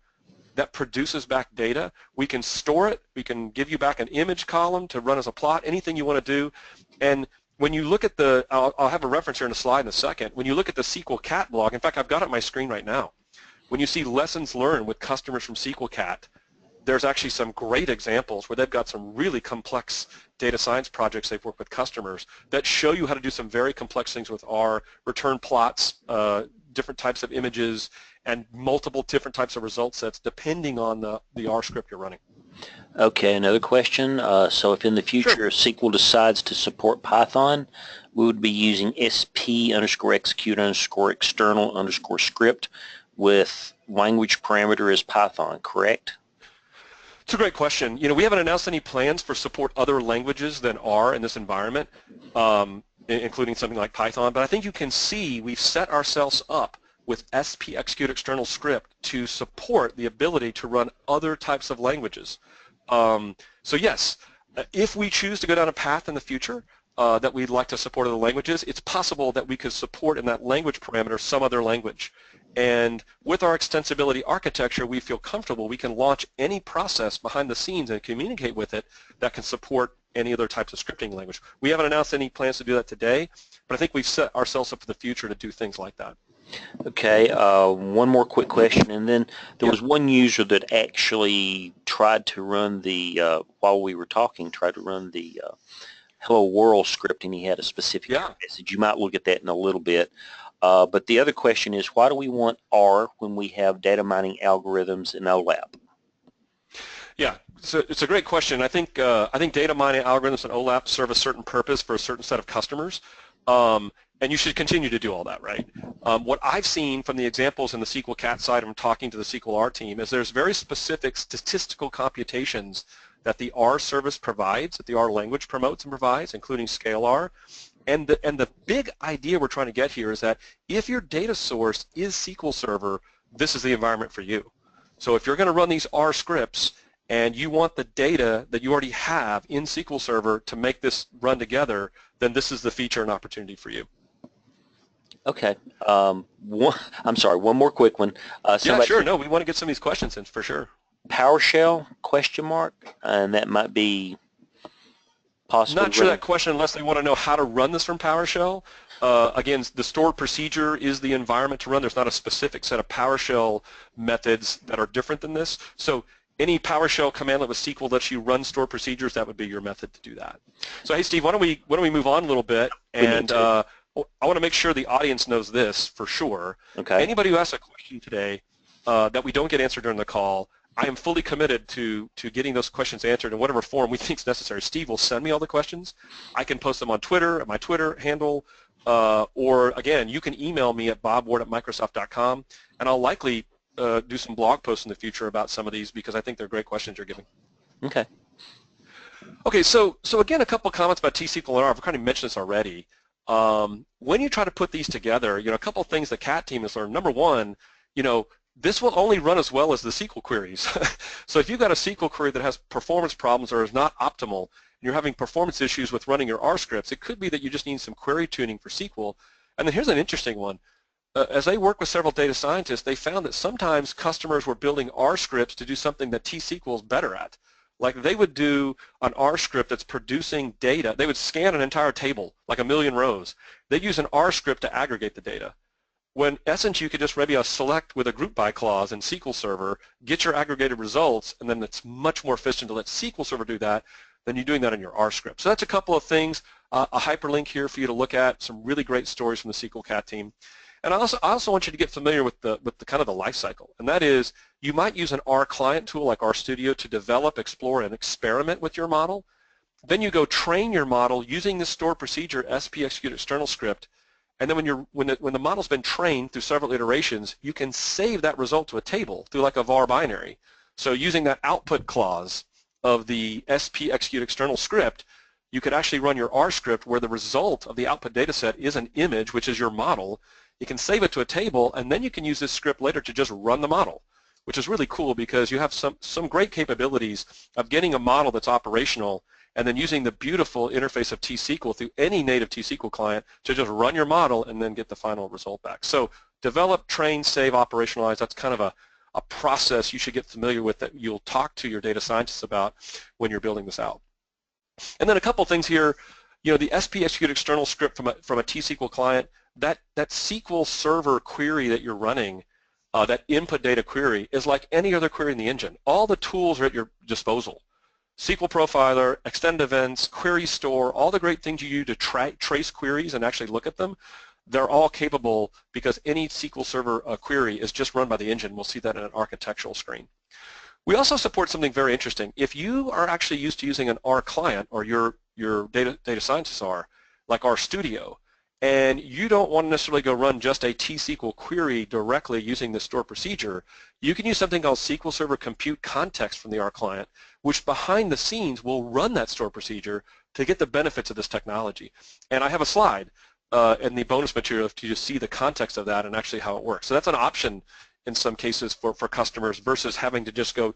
that produces back data, we can store it, we can give you back an image column to run as a plot, anything you want to do. And when you look at the, I'll have a reference here in a slide in a second, when you look at the SQL Cat blog, in fact, I've got it on my screen right now. When you see lessons learned with customers from SQL Cat, there's actually some great examples where they've got some really complex data science projects they've worked with customers that show you how to do some very complex things with R, return plots, different types of images, and multiple different types of result sets depending on the R script you're running. Okay, another question. So if in the future SQL decides to support Python, we would be using sp_execute_external_script with language parameter as Python, correct? It's a great question. You know, we haven't announced any plans for support other languages than R in this environment, including something like Python, but I think you can see we've set ourselves up with SP execute external script to support the ability to run other types of languages. So yes, if we choose to go down a path in the future that we'd like to support other languages, it's possible that we could support in that language parameter some other language. And with our extensibility architecture, we feel comfortable we can launch any process behind the scenes and communicate with it that can support any other types of scripting language. We haven't announced any plans to do that today, but I think we've set ourselves up for the future to do things like that. Okay, one more quick question, and then there Yeah. was one user that actually tried to run the, while we were talking, tried to run the Hello World script, and he had a specific message. You might look at that in a little bit. But the other question is, why do we want R when we have data mining algorithms in OLAP? Yeah, so it's a great question. I think data mining algorithms and OLAP serve a certain purpose for a certain set of customers, and you should continue to do all that, right? What I've seen from the examples in the SQL Cat side from talking to the SQL R team is there's very specific statistical computations that the R service provides, that the R language promotes and provides, including ScaleR. And the big idea we're trying to get here is that if your data source is SQL Server, this is the environment for you. So if you're going to run these R scripts and you want the data that you already have in SQL Server to make this run together, then this is the feature and opportunity for you. Okay. I'm sorry, one more quick one. Yeah, sure. No, we want to get some of these questions in for sure. PowerShell, question mark, and that might be possible. Not sure that question unless they want to know how to run this from PowerShell. Again, the stored procedure is the environment to run. There's not a specific set of PowerShell methods that are different than this. So any PowerShell commandlet with SQL lets you run stored procedures. That would be your method to do that. So hey, Steve, why don't we move on a little bit? And I want to make sure the audience knows this for sure. Okay. Anybody who asks a question today that we don't get answered during the call, I am fully committed to getting those questions answered in whatever form we think is necessary. Steve will send me all the questions. I can post them on Twitter, at my Twitter handle, or again, you can email me at bobward@microsoft.com, and I'll likely do some blog posts in the future about some of these because I think they're great questions you're giving. Okay. Okay, so again, a couple of comments about T-SQL and R. I've kind of mentioned this already. When you try to put these together, a couple of things the CAT team has learned. Number one, this will only run as well as the SQL queries. So if you've got a SQL query that has performance problems or is not optimal, and you're having performance issues with running your R scripts, it could be that you just need some query tuning for SQL. And then here's an interesting one. As they work with several data scientists, they found that sometimes customers were building R scripts to do something that T-SQL is better at. Like they would do an R script that's producing data. They would scan an entire table, like 1 million rows. They'd use an R script to aggregate the data. When in essence you could just maybe select with a group by clause in SQL Server, get your aggregated results, and then it's much more efficient to let SQL Server do that than you doing that in your R script. So that's a couple of things, a hyperlink here for you to look at, some really great stories from the SQL Cat team. And I also want you to get familiar with the kind of the life cycle, and that is you might use an R client tool like RStudio to develop, explore, and experiment with your model. Then you go train your model using the stored procedure SP execute external script. And then when the model's been trained through several iterations, you can save that result to a table through like a var binary. So using that output clause of the SP execute external script, you could actually run your R script where the result of the output data set is an image, which is your model. You can save it to a table, and then you can use this script later to just run the model, which is really cool because you have some great capabilities of getting a model that's operational and then using the beautiful interface of T-SQL through any native T-SQL client to just run your model and then get the final result back. So develop, train, save, operationalize, that's kind of a process you should get familiar with that you'll talk to your data scientists about when you're building this out. And then a couple things here, the SP execute external script from a T-SQL client, that SQL Server query that you're running, that input data query, is like any other query in the engine. All the tools are at your disposal. SQL Profiler, Extended Events, Query Store, all the great things you use to trace queries and actually look at them, they're all capable because any SQL Server query is just run by the engine. We'll see that in an architectural screen. We also support something very interesting. If you are actually used to using an R client, or your data scientists are, like RStudio, and you don't want to necessarily go run just a T-SQL query directly using the store procedure, you can use something called SQL Server Compute Context from the R client, which behind the scenes will run that store procedure to get the benefits of this technology. And I have a slide in the bonus material to just see the context of that and actually how it works. So that's an option in some cases for customers versus having to just go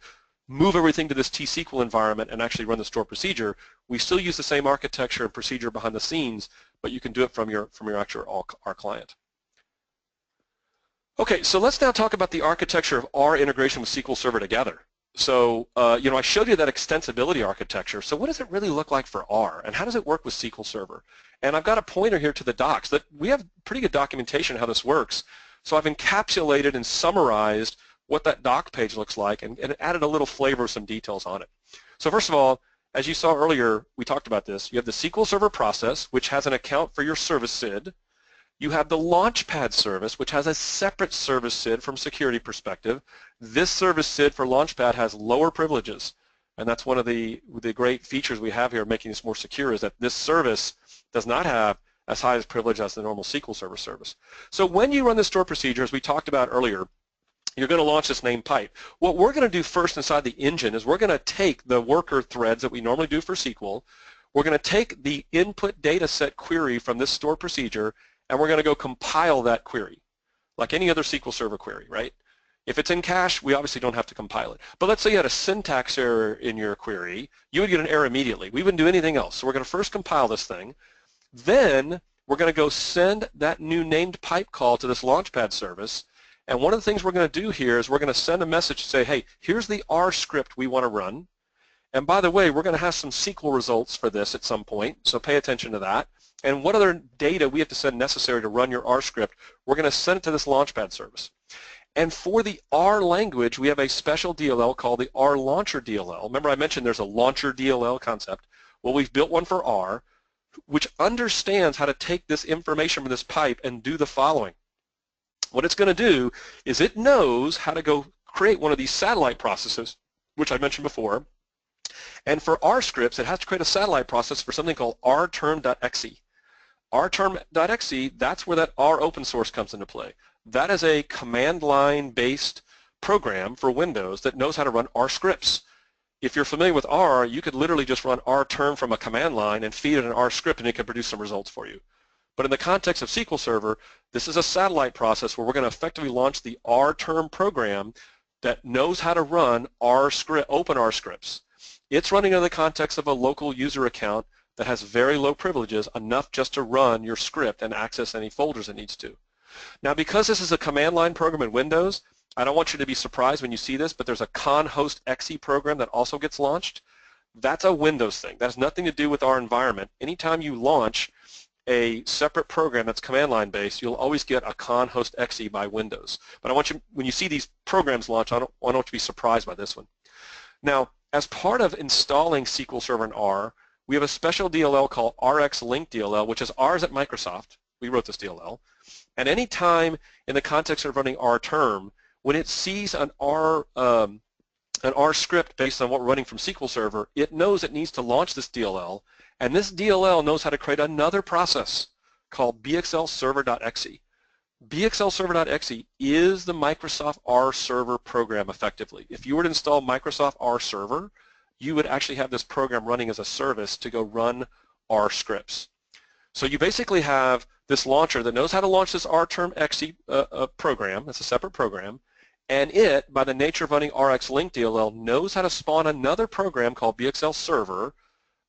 move everything to this T-SQL environment and actually run the store procedure. We still use the same architecture and procedure behind the scenes, but you can do it from your actual R client. Okay, so let's now talk about the architecture of R integration with SQL Server together. So, I showed you that extensibility architecture. So what does it really look like for R, and how does it work with SQL Server? And I've got a pointer here to the docs that we have pretty good documentation how this works. So I've encapsulated and summarized what that doc page looks like and added a little flavor, some details on it. So first of all, as you saw earlier, we talked about this. You have the SQL Server process, which has an account for your service SID. You have the Launchpad service, which has a separate service SID from security perspective. This service SID for Launchpad has lower privileges, and that's one of the great features we have here making this more secure, is that this service does not have as high as privilege as the normal SQL Server service. So when you run the store procedure, as we talked about earlier, you're going to launch this named pipe. What we're going to do first inside the engine is we're going to take the worker threads that we normally do for SQL. We're going to take the input data set query from this store procedure, and we're going to go compile that query, like any other SQL Server query, right? If it's in cache, we obviously don't have to compile it. But let's say you had a syntax error in your query, you would get an error immediately. We wouldn't do anything else. So we're going to first compile this thing. Then we're going to go send that new named pipe call to this Launchpad service. And one of the things we're going to do here is we're going to send a message to say, hey, here's the R script we want to run. And by the way, we're going to have some SQL results for this at some point, so pay attention to that. And what other data we have to send necessary to run your R script, we're going to send it to this Launchpad service. And for the R language, we have a special DLL called the R Launcher DLL. Remember I mentioned there's a Launcher DLL concept. Well, we've built one for R, which understands how to take this information from this pipe and do the following. What it's going to do is it knows how to go create one of these satellite processes, which I mentioned before. And for R scripts, it has to create a satellite process for something called rterm.exe. rterm.exe, that's where that R open source comes into play. That is a command line based program for Windows that knows how to run R scripts. If you're familiar with R, you could literally just run rterm from a command line and feed it an R script and it can produce some results for you. But in the context of SQL Server, this is a satellite process where we're going to effectively launch the rterm program that knows how to run R script, open R scripts. It's running in the context of a local user account that has very low privileges, enough just to run your script and access any folders it needs to. Now, because this is a command line program in Windows, I don't want you to be surprised when you see this, but there's a conhost.exe program that also gets launched. That's a Windows thing. That has nothing to do with our environment. Anytime you launch a separate program that's command line based, you'll always get a conhost.exe by Windows. But I want you, when you see these programs launch, I don't want you to be surprised by this one. Now, as part of installing SQL Server in R, we have a special DLL called RxLink DLL, which is ours at Microsoft. We wrote this DLL. And any time in the context of running rterm, when it sees an R script based on what we're running from SQL Server, it knows it needs to launch this DLL, and this DLL knows how to create another process called bxlserver.exe. bxlserver.exe is the Microsoft R Server program effectively. If you were to install Microsoft R Server, you would actually have this program running as a service to go run R scripts. So you basically have this launcher that knows how to launch this rterm.exe program. It's a separate program. And it, by the nature of running RxLink DLL, knows how to spawn another program called bxlserver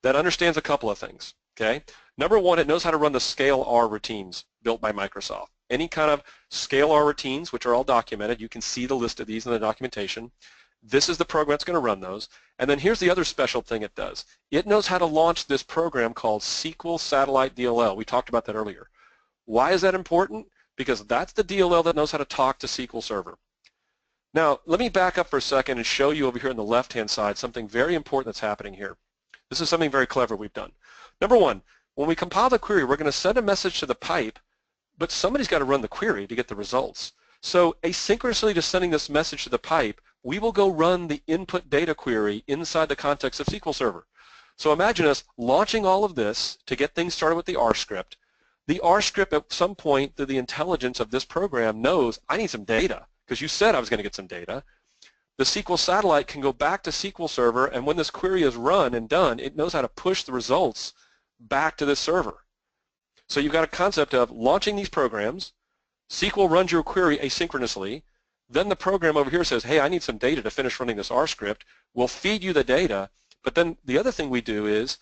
that understands a couple of things. Okay? Number one, it knows how to run the Scale R routines built by Microsoft. Any kind of Scale R routines, which are all documented, you can see the list of these in the documentation. This is the program that's going to run those. And then here's the other special thing it does. It knows how to launch this program called SQL Satellite DLL. We talked about that earlier. Why is that important? Because that's the DLL that knows how to talk to SQL Server. Now, let me back up for a second and show you over here on the left-hand side something very important that's happening here. This is something very clever we've done. Number one, when we compile the query, we're going to send a message to the pipe, but somebody's got to run the query to get the results. So asynchronously to sending this message to the pipe, we will go run the input data query inside the context of SQL Server. So imagine us launching all of this to get things started with the R script. The R script at some point, through the intelligence of this program, knows I need some data because you said I was going to get some data. The SQL satellite can go back to SQL Server, and when this query is run and done, it knows how to push the results back to this server. So you've got a concept of launching these programs, SQL runs your query asynchronously, then the program over here says, hey, I need some data to finish running this R script. We'll feed you the data, but then the other thing we do is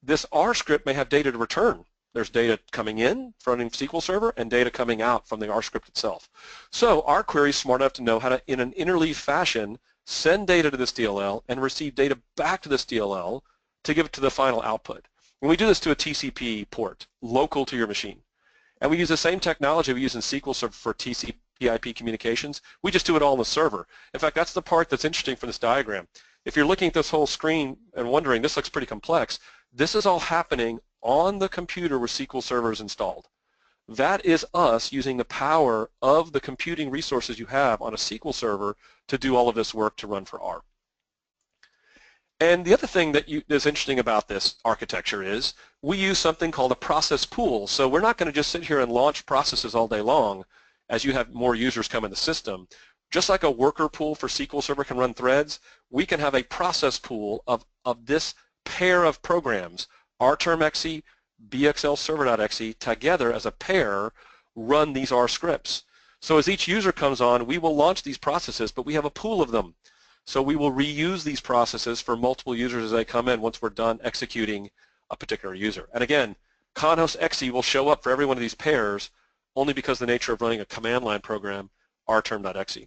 this R script may have data to return. There's data coming in from the SQL Server and data coming out from the R script itself. So our query is smart enough to know how to, in an interleave fashion, send data to this DLL and receive data back to this DLL to give it to the final output. And we do this to a TCP port, local to your machine. And we use the same technology we use in SQL Server for TCP/IP communications. We just do it all on the server. In fact, that's the part that's interesting for this diagram. If you're looking at this whole screen and wondering, this looks pretty complex, this is all happening on the computer where SQL Server is installed. That is us using the power of the computing resources you have on a SQL Server to do all of this work to run for R. And the other thing that is interesting about this architecture is we use something called a process pool. So we're not going to just sit here and launch processes all day long as you have more users come in the system. Just like a worker pool for SQL Server can run threads, we can have a process pool of this pair of programs, rterm.exe, bxlserver.exe, together as a pair run these R scripts. So as each user comes on, we will launch these processes, but we have a pool of them. So we will reuse these processes for multiple users as they come in once we're done executing a particular user. And again, conhost.exe will show up for every one of these pairs only because the nature of running a command line program, rterm.exe.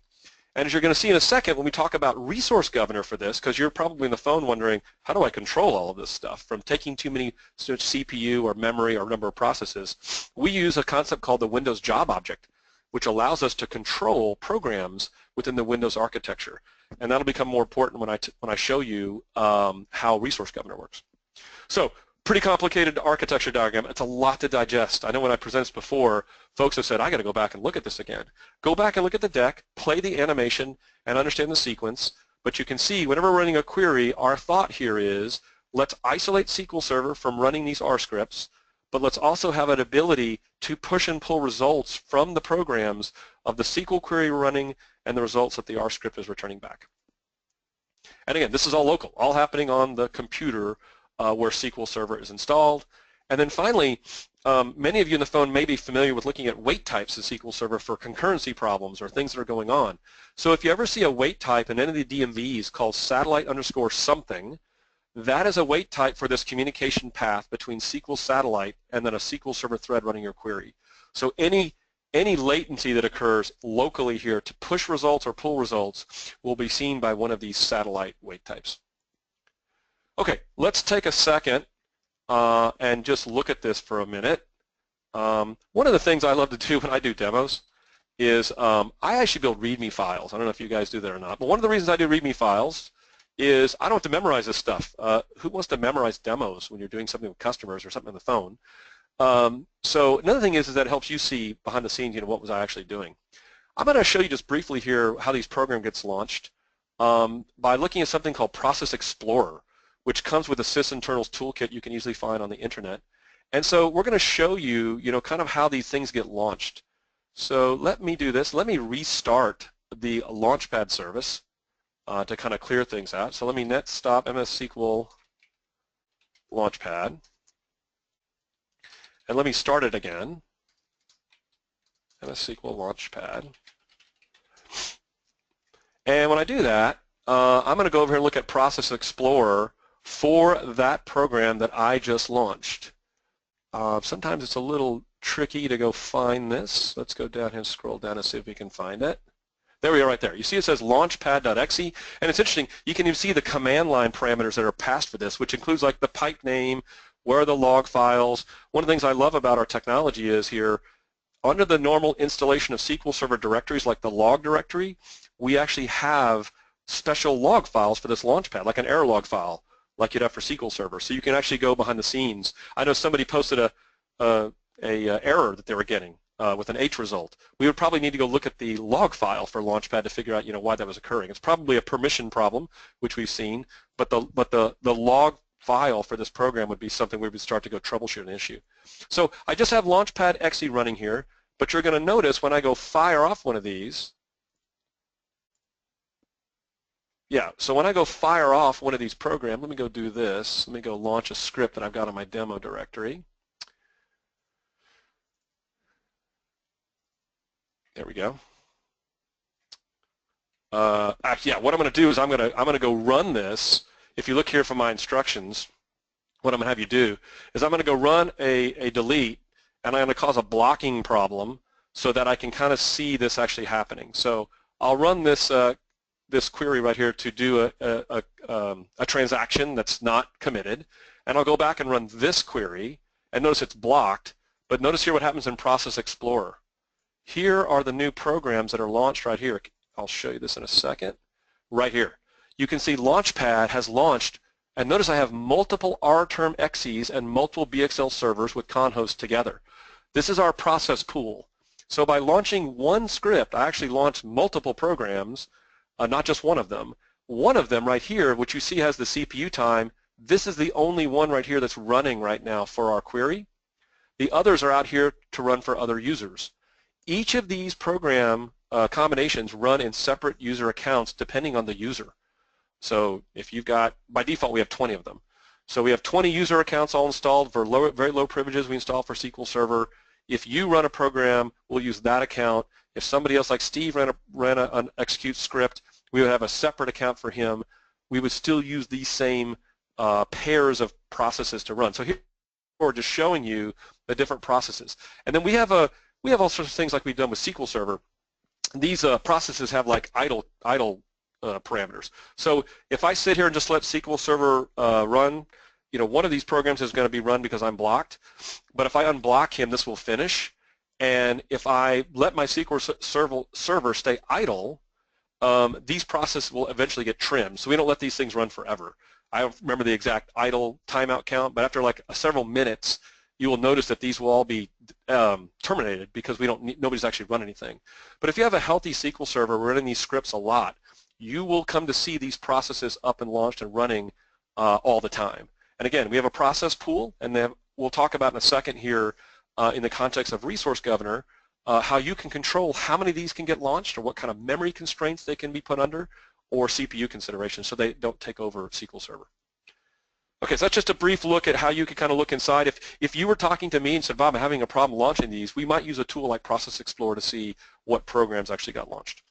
And as you're going to see in a second when we talk about resource governor for this, because you're probably on the phone wondering, how do I control all of this stuff from taking too many CPU or memory or number of processes, we use a concept called the Windows job object, which allows us to control programs within the Windows architecture. And that'll become more important when I show you how resource governor works. So pretty complicated architecture diagram. It's a lot to digest. I know when I presented this before, folks have said, I got to go back and look at this again. Go back and look at the deck, play the animation, and understand the sequence. But you can see whenever we're running a query, our thought here is let's isolate SQL Server from running these R scripts, but let's also have an ability to push and pull results from the programs of the SQL query we're running and the results that the R script is returning back. And again, this is all local, all happening on the computer where SQL Server is installed. And then finally, many of you on the phone may be familiar with looking at wait types in SQL Server for concurrency problems or things that are going on. So if you ever see a wait type in any of the DMVs called satellite underscore something, that is a wait type for this communication path between SQL satellite and then a SQL Server thread running your query. So any latency that occurs locally here to push results or pull results will be seen by one of these satellite wait types. Okay, let's take a second and just look at this for a minute. One of the things I love to do when I do demos is I actually build README files. I don't know if you guys do that or not, but one of the reasons I do README files is I don't have to memorize this stuff. Who wants to memorize demos when you're doing something with customers or something on the phone? So another thing is that it helps you see behind the scenes, what was I actually doing. I'm going to show you just briefly here how these program gets launched by looking at something called Process Explorer, which comes with a sysinternals toolkit you can easily find on the internet. And so we're going to show you, kind of how these things get launched. So let me do this. Let me restart the Launchpad service to kind of clear things out. So let me net stop MS SQL Launchpad. And let me start it again, MS SQL Launchpad. And when I do that, I'm going to go over here and look at Process Explorer for that program that I just launched. Sometimes it's a little tricky to go find this. Let's go down here and scroll down and see if we can find it. There we are right there. You see it says launchpad.exe, and it's interesting. You can even see the command line parameters that are passed for this, which includes like the pipe name, where are the log files. One of the things I love about our technology is here, under the normal installation of SQL Server directories like the log directory, we actually have special log files for this Launchpad, like an error log file, like you'd have for SQL Server. So you can actually go behind the scenes. I know somebody posted a error that they were getting with an H result. We would probably need to go look at the log file for Launchpad to figure out, why that was occurring. It's probably a permission problem, which we've seen, but the log file for this program would be something we would start to go troubleshoot an issue. So I just have Launchpad.exe running here, but you're going to notice when I go fire off one of these, so when I go fire off one of these programs, let me go do this. Let me go launch a script that I've got on my demo directory. There we go. What I'm going to do is I'm going to go run this. If you look here from my instructions, what I'm going to have you do is I'm going to go run a delete, and I'm going to cause a blocking problem so that I can kind of see this actually happening. So I'll run this this query right here to do a transaction that's not committed, and I'll go back and run this query, and notice it's blocked, but notice here what happens in Process Explorer. Here are the new programs that are launched right here. I'll show you this in a second. Right here. You can see Launchpad has launched, and notice I have multiple R-term XEs and multiple BXL servers with conhosts together. This is our process pool. So by launching one script, I actually launched multiple programs, not just one of them. One of them right here, which you see has the CPU time, this is the only one right here that's running right now for our query. The others are out here to run for other users. Each of these program combinations run in separate user accounts depending on the user. So if you've got, by default we have 20 of them. So we have 20 user accounts all installed for very low privileges we install for SQL Server. If you run a program, we'll use that account. If somebody else like Steve ran an execute script, we would have a separate account for him. We would still use these same pairs of processes to run. So here we're just showing you the different processes. And then we have all sorts of things like we've done with SQL Server. These processes have like idle parameters. So if I sit here and just let SQL Server run, you know, one of these programs is going to be run because I'm blocked. But if I unblock him, this will finish. And if I let my SQL Server stay idle, these processes will eventually get trimmed. So we don't let these things run forever. I don't remember the exact idle timeout count, but after like several minutes, you will notice that these will all be terminated because nobody's actually run anything. But if you have a healthy SQL Server running these scripts a lot, you will come to see these processes up and launched and running all the time. And again, we have a process pool, and then we'll talk about in a second here in the context of Resource Governor how you can control how many of these can get launched or what kind of memory constraints they can be put under or CPU considerations so they don't take over SQL Server. Okay, so that's just a brief look at how you can kind of look inside. If you were talking to me and said, Bob, I'm having a problem launching these, we might use a tool like Process Explorer to see what programs actually got launched.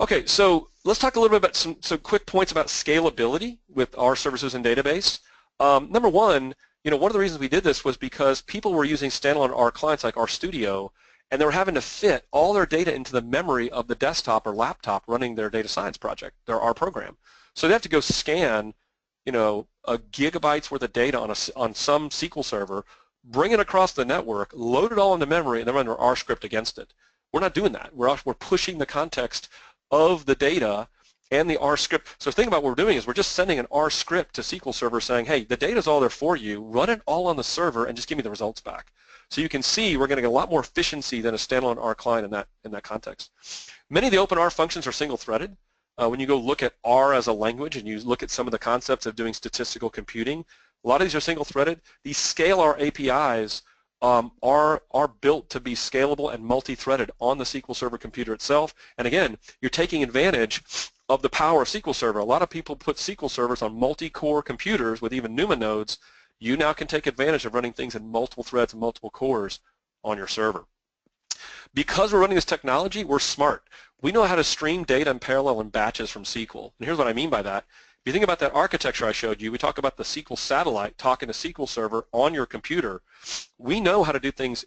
Okay, so let's talk a little bit about some quick points about scalability with R services and database. Number one, you know, one of the reasons we did this was because people were using standalone R clients like RStudio, and they were having to fit all their data into the memory of the desktop or laptop running their data science project, their R program. So they have to go scan, you know, gigabytes worth of data on some SQL server, bring it across the network, load it all into memory, and then run our R script against it. We're not doing that. We're pushing the context of the data and the R script. So think about what we're doing is we're just sending an R script to SQL Server saying, hey, the data's all there for you, run it all on the server and just give me the results back. So you can see we're getting a lot more efficiency than a standalone R client in that context. Many of the open R functions are single-threaded. When you go look at R as a language and you look at some of the concepts of doing statistical computing, a lot of these are single-threaded. These ScaleR APIs are built to be scalable and multi-threaded on the SQL Server computer itself. And again, you're taking advantage of the power of SQL Server. A lot of people put SQL servers on multi-core computers with even NUMA nodes. You now can take advantage of running things in multiple threads and multiple cores on your server. Because we're running this technology, we're smart. We know how to stream data in parallel and batches from SQL. And here's what I mean by that. If you think about that architecture I showed you, we talk about the SQL satellite talking to SQL Server on your computer. We know how to do things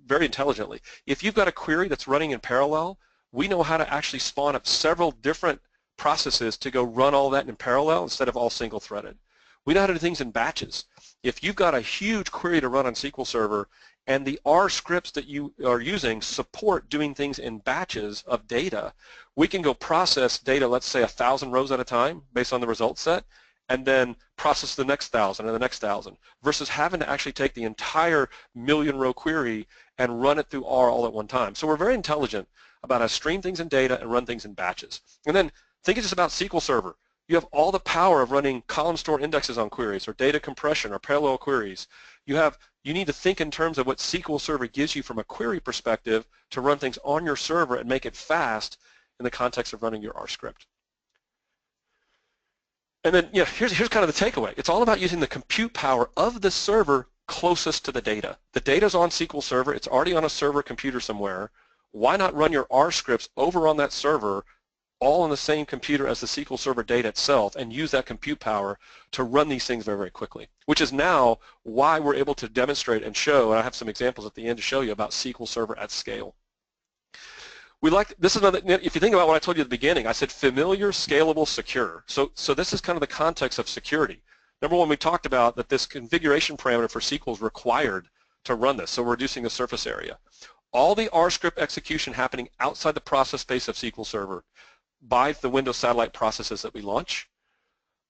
very intelligently. If you've got a query that's running in parallel, we know how to actually spawn up several different processes to go run all that in parallel instead of all single-threaded. We know how to do things in batches. If you've got a huge query to run on SQL Server and the R scripts that you are using support doing things in batches of data, we can go process data, let's say 1,000 rows at a time based on the result set, and then process the next 1,000 and the next 1,000 versus having to actually take the entire million-row query and run it through R all at one time. So we're very intelligent about how to stream things in data and run things in batches. And then think just about SQL Server. You have all the power of running column store indexes on queries or data compression or parallel queries. You need to think in terms of what SQL Server gives you from a query perspective to run things on your server and make it fast in the context of running your R script. And then here's kind of the takeaway. It's all about using the compute power of the server closest to the data. The data's on SQL Server. It's already on a server computer somewhere. Why not run your R scripts over on that server all on the same computer as the SQL Server data itself and use that compute power to run these things very, very quickly, which is now why we're able to demonstrate and show, and I have some examples at the end to show you about SQL Server at scale. This is another, if you think about what I told you at the beginning, I said familiar, scalable, secure. So this is kind of the context of security. Number one, we talked about that this configuration parameter for SQL is required to run this, so we're reducing the surface area. All the R script execution happening outside the process space of SQL Server by the Windows satellite processes that we launch.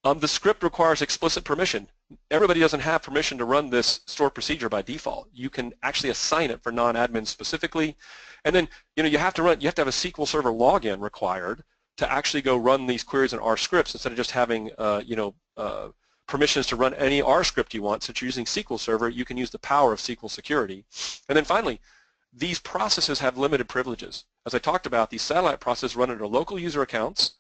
The script requires explicit permission. Everybody doesn't have permission to run this stored procedure by default. You can actually assign it for non-admins specifically. And then you have to have a SQL Server login required to actually go run these queries in R scripts instead of just having permissions to run any R script you want. Since you're using SQL Server, you can use the power of SQL security. And then finally, these processes have limited privileges. As I talked about, these satellite processes run under local user accounts,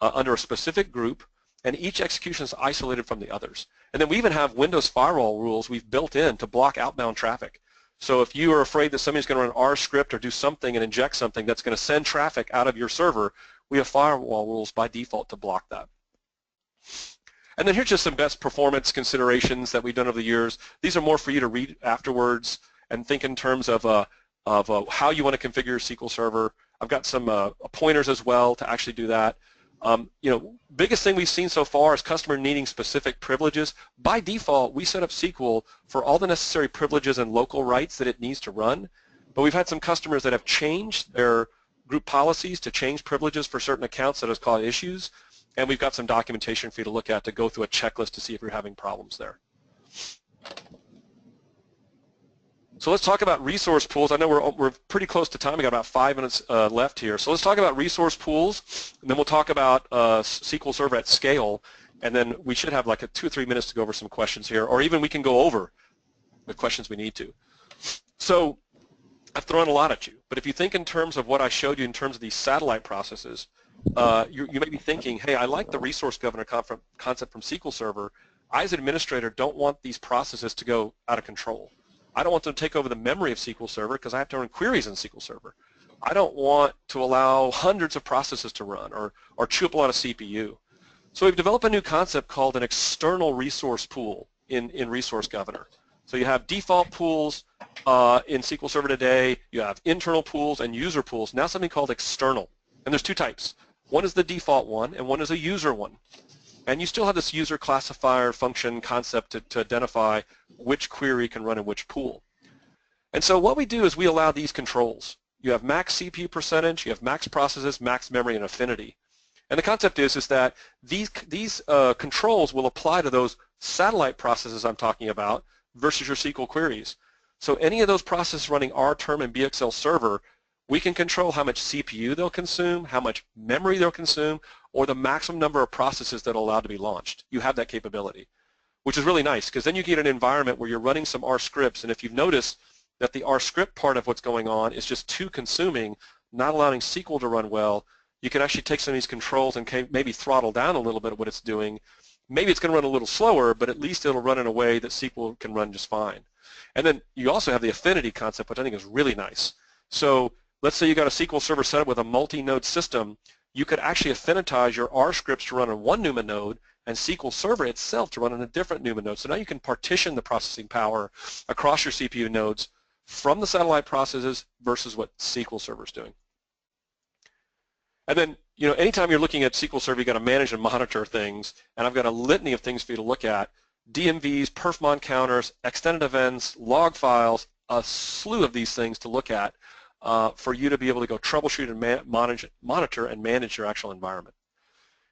under a specific group, and each execution is isolated from the others. And then we even have Windows firewall rules we've built in to block outbound traffic. So if you are afraid that somebody's going to run R script or do something and inject something that's going to send traffic out of your server, we have firewall rules by default to block that. And then here's just some best performance considerations that we've done over the years. These are more for you to read afterwards and think in terms of how you want to configure your SQL Server. I've got some pointers as well to actually do that. Biggest thing we've seen so far is customer needing specific privileges. By default, we set up SQL for all the necessary privileges and local rights that it needs to run, but we've had some customers that have changed their group policies to change privileges for certain accounts that has caused issues, and we've got some documentation for you to look at to go through a checklist to see if you're having problems there. So let's talk about resource pools. I know we're pretty close to time. We got about 5 minutes left here. So let's talk about resource pools, and then we'll talk about SQL Server at scale, and then we should have like 2 or 3 minutes to go over some questions here, or even we can go over the questions we need to. So I've thrown a lot at you, but if you think in terms of what I showed you in terms of these satellite processes, you may be thinking, hey, I like the resource governor concept from SQL Server. I, as an administrator, don't want these processes to go out of control. I don't want them to take over the memory of SQL Server because I have to run queries in SQL Server. I don't want to allow hundreds of processes to run or chew up a lot of CPU. So we've developed a new concept called an external resource pool in Resource Governor. So you have default pools in SQL Server today, you have internal pools and user pools, now something called external. And there's 2 types. One is the default one and one is a user one. And you still have this user classifier function concept to identify which query can run in which pool. And so what we do is we allow these controls. You have max CPU percentage, you have max processes, max memory, and affinity. And the concept is that these controls will apply to those satellite processes I'm talking about versus your SQL queries. So any of those processes running RTerm and BXL Server, we can control how much CPU they'll consume, how much memory they'll consume, or the maximum number of processes that are allowed to be launched. You have that capability, which is really nice because then you get an environment where you're running some R scripts, and if you've noticed that the R script part of what's going on is just too consuming, not allowing SQL to run well, you can actually take some of these controls and maybe throttle down a little bit of what it's doing. Maybe it's going to run a little slower, but at least it'll run in a way that SQL can run just fine. And then you also have the affinity concept, which I think is really nice. So let's say you got a SQL Server set up with a multi-node system. You could actually affinitize your R scripts to run on one NUMA node and SQL Server itself to run on a different NUMA node. So now you can partition the processing power across your CPU nodes from the satellite processes versus what SQL Server is doing. And then, anytime you're looking at SQL Server, you've got to manage and monitor things, and I've got a litany of things for you to look at. DMVs, perfmon counters, extended events, log files, a slew of these things to look at for you to be able to go troubleshoot and monitor and manage your actual environment.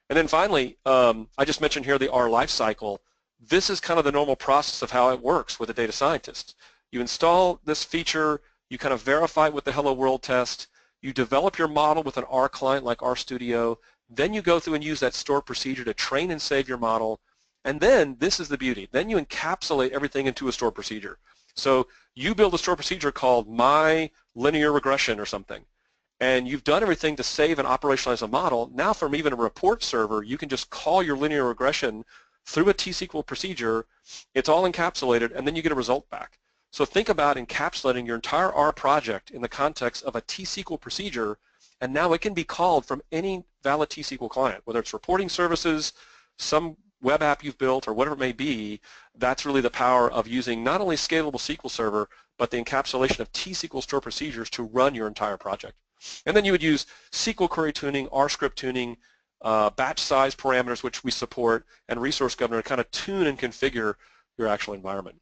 And then finally, I just mentioned here the R lifecycle. This is kind of the normal process of how it works with a data scientist. You install this feature, you kind of verify it with the Hello World test, you develop your model with an R client like RStudio, then you go through and use that stored procedure to train and save your model, and then, this is the beauty, then you encapsulate everything into a stored procedure. So you build a stored procedure called my linear regression or something, and you've done everything to save and operationalize a model. Now from even a report server, you can just call your linear regression through a T-SQL procedure, it's all encapsulated, and then you get a result back. So think about encapsulating your entire R project in the context of a T-SQL procedure and now it can be called from any valid T-SQL client, whether it's reporting services, some web app you've built, or whatever it may be. That's really the power of using not only Scalable SQL Server, but the encapsulation of T-SQL store procedures to run your entire project. And then you would use SQL query tuning, R script tuning, batch size parameters, which we support, and resource governor to kind of tune and configure your actual environment.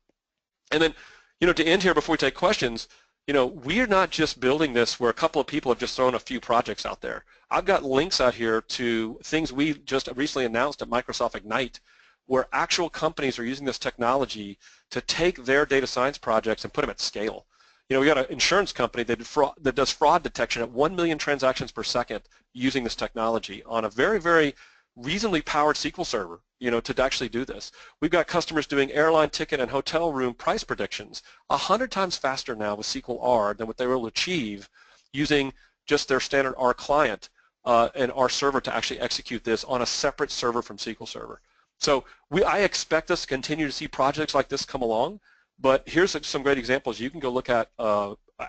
And then, to end here before we take questions, we're not just building this where a couple of people have just thrown a few projects out there. I've got links out here to things we just recently announced at Microsoft Ignite, where actual companies are using this technology to take their data science projects and put them at scale. We got an insurance company that does fraud detection at 1 million transactions per second using this technology on a very, very reasonably powered SQL Server, to actually do this. We've got customers doing airline ticket and hotel room price predictions 100 times faster now with SQL R than what they were able to achieve using just their standard R client and R server to actually execute this on a separate server from SQL Server. So I expect us to continue to see projects like this come along, but here's some great examples you can go look at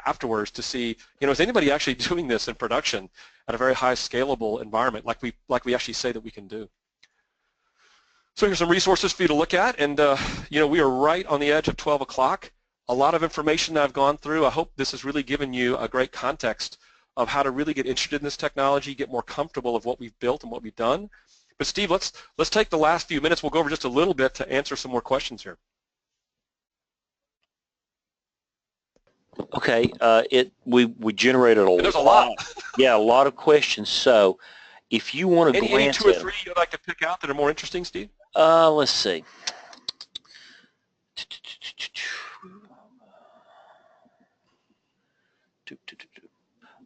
afterwards to see, is anybody actually doing this in production at a very high scalable environment like we actually say that we can do. So here's some resources for you to look at, and we are right on the edge of 12 o'clock. A lot of information that I've gone through. I hope this has really given you a great context of how to really get interested in this technology, get more comfortable of what we've built and what we've done. But Steve, let's take the last few minutes. We'll go over just a little bit to answer some more questions here. Okay, we generated There's a lot. Yeah, a lot of questions. So if you want to any two or three you'd like to pick out that are more interesting, Steve? Let's see.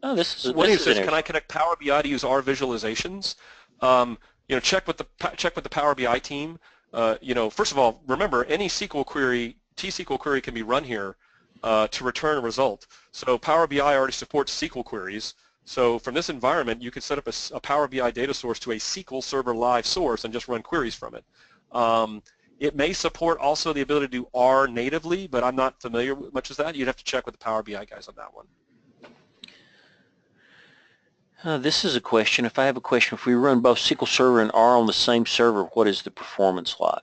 Oh, this is one who says, can I connect Power BI to use R visualizations? Check with the Power BI team. First of all, remember any SQL query, T-SQL query can be run here to return a result. So Power BI already supports SQL queries. So from this environment, you could set up a Power BI data source to a SQL Server live source and just run queries from it. It may support also the ability to do R natively, but I'm not familiar with much of that. You'd have to check with the Power BI guys on that one. This is a question. If I have a question, if we run both SQL Server and R on the same server, what is the performance like?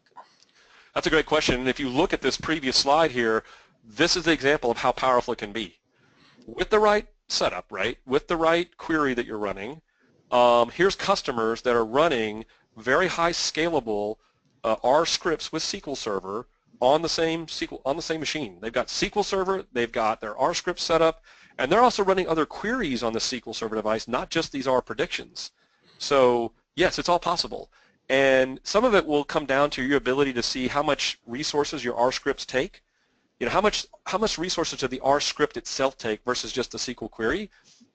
That's a great question. And if you look at this previous slide here, this is the example of how powerful it can be. With the right setup, right? With the right query that you're running, here's customers that are running very high scalable R scripts with SQL Server on the same machine. They've got SQL Server, they've got their R scripts set up, and they're also running other queries on the SQL Server device, not just these R predictions. So yes, it's all possible. And some of it will come down to your ability to see how much resources your R scripts take. How much resources does the R script itself take versus just the SQL query?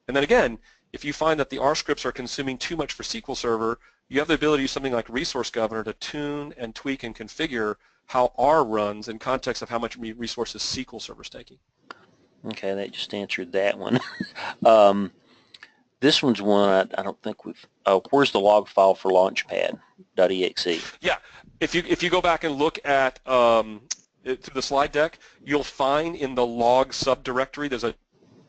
And then again, if you find that the R scripts are consuming too much for SQL Server, you have the ability to use something like Resource Governor to tune and tweak and configure how R runs in context of how much resources SQL Server is taking. Okay, that just answered that one. This one's one I don't think we've. Oh, where's the log file for Launchpad.exe? Yeah, if you go back and look at through the slide deck, you'll find in the log subdirectory there's a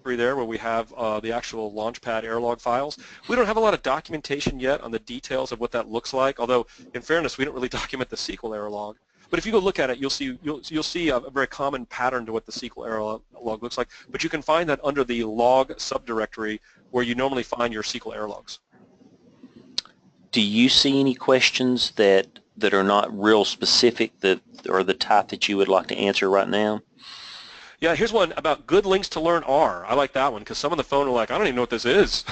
directory there where we have the actual Launchpad error log files. We don't have a lot of documentation yet on the details of what that looks like. Although, in fairness, we don't really document the SQL error log. But if you go look at it, you'll see a very common pattern to what the SQL error log looks like. But you can find that under the log subdirectory where you normally find your SQL error logs. Do you see any questions that are not real specific that or the type that you would like to answer right now? Yeah, here's one about good links to learn R. I like that one because some on the phone are like, I don't even know what this is.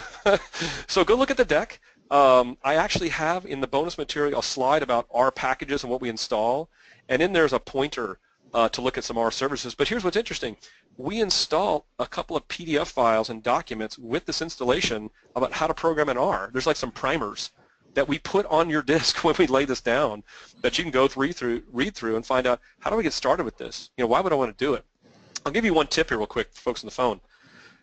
So go look at the deck. I actually have in the bonus material a slide about R packages and what we install, and in there's a pointer to look at some R services. But here's what's interesting. We install a couple of PDF files and documents with this installation about how to program in R. There's like some primers that we put on your disk when we lay this down that you can go read through and find out, how do we get started with this? Why would I want to do it? I'll give you one tip here real quick for folks on the phone.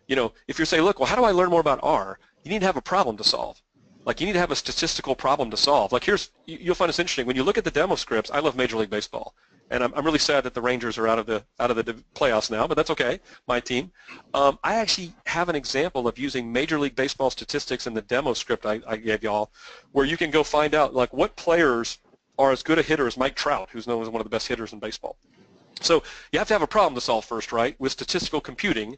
If you're saying, look, well, how do I learn more about R? You need to have a problem to solve. Like, you need to have a statistical problem to solve. Like, you'll find this interesting. When you look at the demo scripts, I love Major League Baseball. and I'm really sad that the Rangers are out of the playoffs now, but that's okay, my team. I actually have an example of using Major League Baseball statistics in the demo script I gave y'all, where you can go find out like what players are as good a hitter as Mike Trout, who's known as one of the best hitters in baseball. So you have to have a problem to solve first, right, with statistical computing,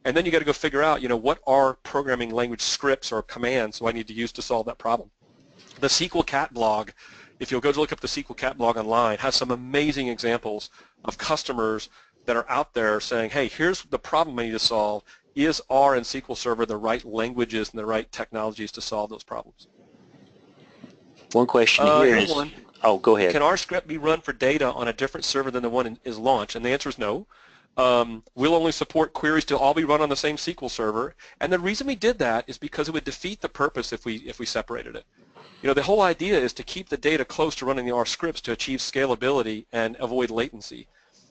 and then you got to go figure out, what are programming language scripts or commands do I need to use to solve that problem. The SQL Cat blog, if you'll go to look up the SQL Cat blog online, has some amazing examples of customers that are out there saying, hey, here's the problem I need to solve. Is R and SQL Server the right languages and the right technologies to solve those problems? One question here is, oh, go ahead. Can our script be run for data on a different server than the one is launched? And the answer is no. We'll only support queries to all be run on the same SQL server. And the reason we did that is because it would defeat the purpose if we separated it. The whole idea is to keep the data close to running the R scripts to achieve scalability and avoid latency.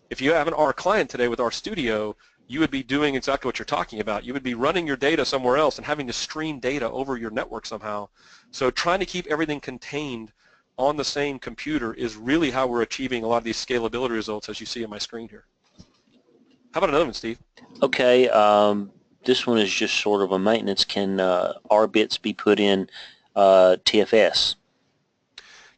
If you have an R client today with R Studio, you would be doing exactly what you're talking about. You would be running your data somewhere else and having to stream data over your network somehow. So trying to keep everything contained on the same computer is really how we're achieving a lot of these scalability results as you see on my screen here. How about another one, Steve? Okay, this one is just sort of a maintenance. Can R bits be put in TFS?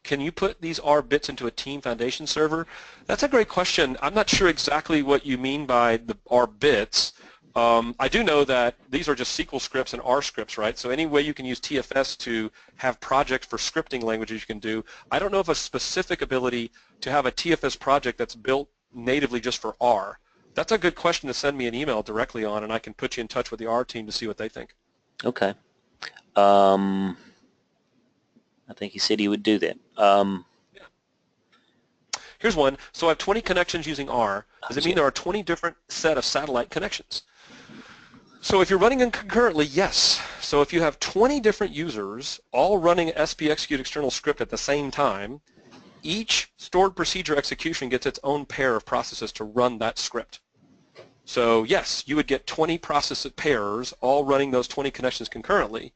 Can you put these R bits into a team foundation server? That's a great question. I'm not sure exactly what you mean by the R bits. I do know that these are just SQL scripts and R scripts, right? So any way you can use TFS to have projects for scripting languages you can do. I don't know of a specific ability to have a TFS project that's built natively just for R. That's a good question to send me an email directly on, and I can put you in touch with the R team to see what they think. Okay. I think he said he would do that. Yeah. Here's one. So I have 20 connections using R. Does it mean there are 20 different set of satellite connections? So if you're running them concurrently, yes. So if you have 20 different users all running SP execute external script at the same time, each stored procedure execution gets its own pair of processes to run that script. So yes, you would get 20 process pairs all running those 20 connections concurrently,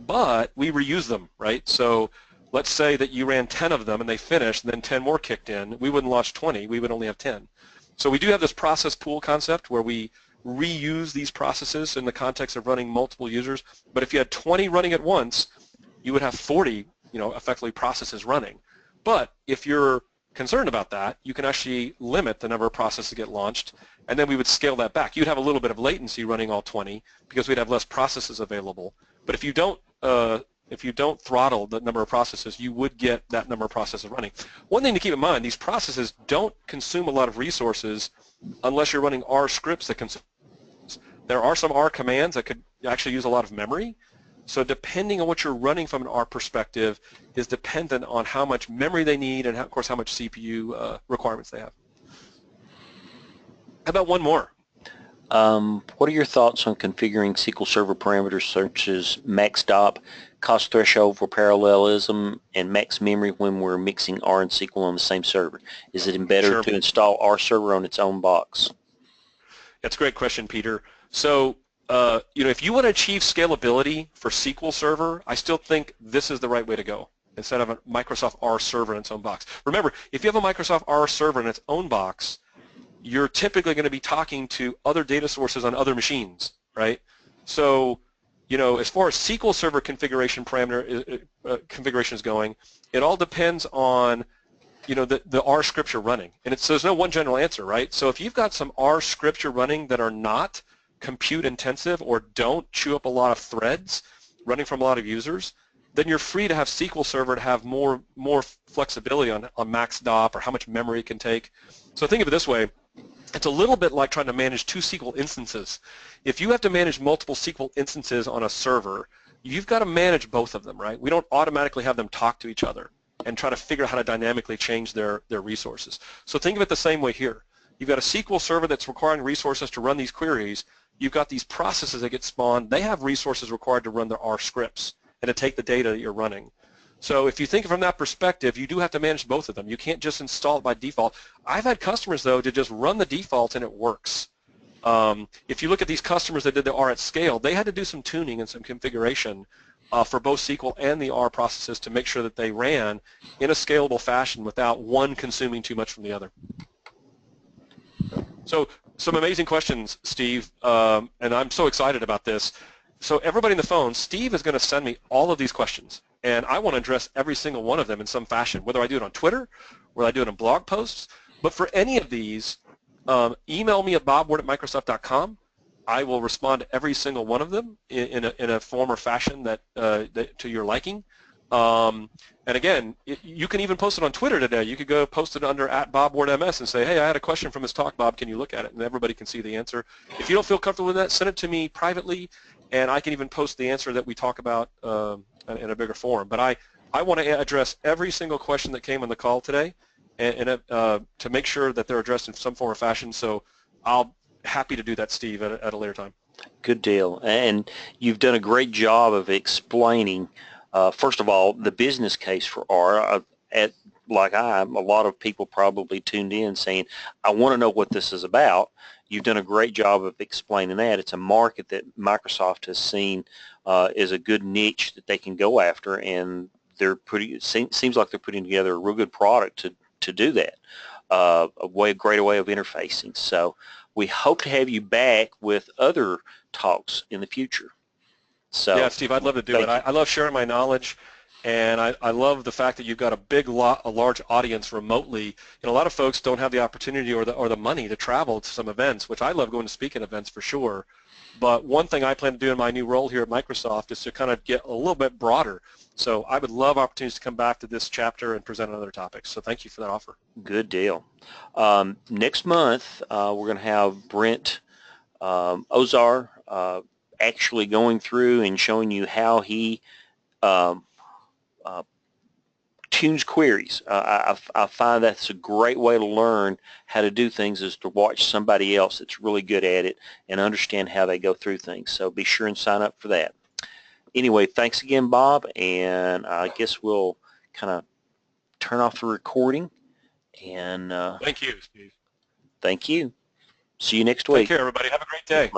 but we reuse them, right? So let's say that you ran 10 of them and they finished, and then 10 more kicked in. We wouldn't launch 20, we would only have 10. So we do have this process pool concept where we reuse these processes in the context of running multiple users, but if you had 20 running at once, you would have 40, effectively processes running. But if you're concerned about that, you can actually limit the number of processes that get launched, and then we would scale that back. You'd have a little bit of latency running all 20 because we'd have less processes available. But if you don't throttle the number of processes, you would get that number of processes running. One thing to keep in mind, these processes don't consume a lot of resources unless you're running R scripts that consume. There are some R commands that could actually use a lot of memory. So depending on what you're running from an R perspective is dependent on how much memory they need and, of course, how much CPU requirements they have. How about one more? What are your thoughts on configuring SQL Server parameters such as max DOP, cost threshold for parallelism, and max memory when we're mixing R and SQL on the same server? Is it better to install R Server on its own box? That's a great question, Peter. So, if you want to achieve scalability for SQL Server, I still think this is the right way to go instead of a Microsoft R Server in its own box. Remember, if you have a Microsoft R Server in its own box, you're typically going to be talking to other data sources on other machines, right? So, as far as SQL Server configuration configuration is going, it all depends on, the R scripts you're running. And so there's no one general answer, right? So if you've got some R scripts you're running that are not compute intensive or don't chew up a lot of threads running from a lot of users, then you're free to have SQL Server to have more flexibility on max DOP or how much memory it can take. So think of it this way. It's a little bit like trying to manage two SQL instances. If you have to manage multiple SQL instances on a server, you've got to manage both of them, right? We don't automatically have them talk to each other and try to figure out how to dynamically change their resources. So think of it the same way here. You've got a SQL Server that's requiring resources to run these queries. You've got these processes that get spawned. They have resources required to run their R scripts and to take the data that you're running. So if you think from that perspective, you do have to manage both of them. You can't just install it by default. I've had customers, though, to just run the default and it works. If you look at these customers that did the R at scale, they had to do some tuning and some configuration for both SQL and the R processes to make sure that they ran in a scalable fashion without one consuming too much from the other. So some amazing questions, Steve, and I'm so excited about this. So everybody on the phone, Steve is going to send me all of these questions, and I want to address every single one of them in some fashion, whether I do it on Twitter, whether I do it in blog posts. But for any of these, email me at bobward@microsoft.com. I will respond to every single one of them in a form or fashion that to your liking. And again, you can even post it on Twitter today. You could go post it under @BobWardMS and say, hey, I had a question from this talk, Bob. Can you look at it? And everybody can see the answer. If you don't feel comfortable with that, send it to me privately, and I can even post the answer that we talk about in a bigger forum. But I want to address every single question that came on the call today, and to make sure that they're addressed in some form or fashion. So I'll happy to do that, Steve, at a later time. Good deal. And you've done a great job of explaining, first of all, the business case for R. Like a lot of people probably tuned in saying, I want to know what this is about. You've done a great job of explaining that. It's a market that Microsoft has seen is a good niche that they can go after, and seems like they're putting together a real good product to do that. A great way of interfacing. So we hope to have you back with other talks in the future. So yeah, Steve, I'd love to do it. I love sharing my knowledge, and I love the fact that you've got a large audience remotely. You know, a lot of folks don't have the opportunity or the money to travel to some events, which I love going to speak at events for sure. But one thing I plan to do in my new role here at Microsoft is to kind of get a little bit broader. So I would love opportunities to come back to this chapter and present on other topics. So thank you for that offer. Good deal. Next month, we're going to have Brent Ozar actually going through and showing you how he tunes queries. I find that's a great way to learn how to do things, is to watch somebody else that's really good at it and understand how they go through things. So be sure and sign up for that. Anyway, thanks again, Bob, and I guess we'll kind of turn off the recording. And thank you, Steve. Thank you. See you next week. Take care, everybody. Have a great day.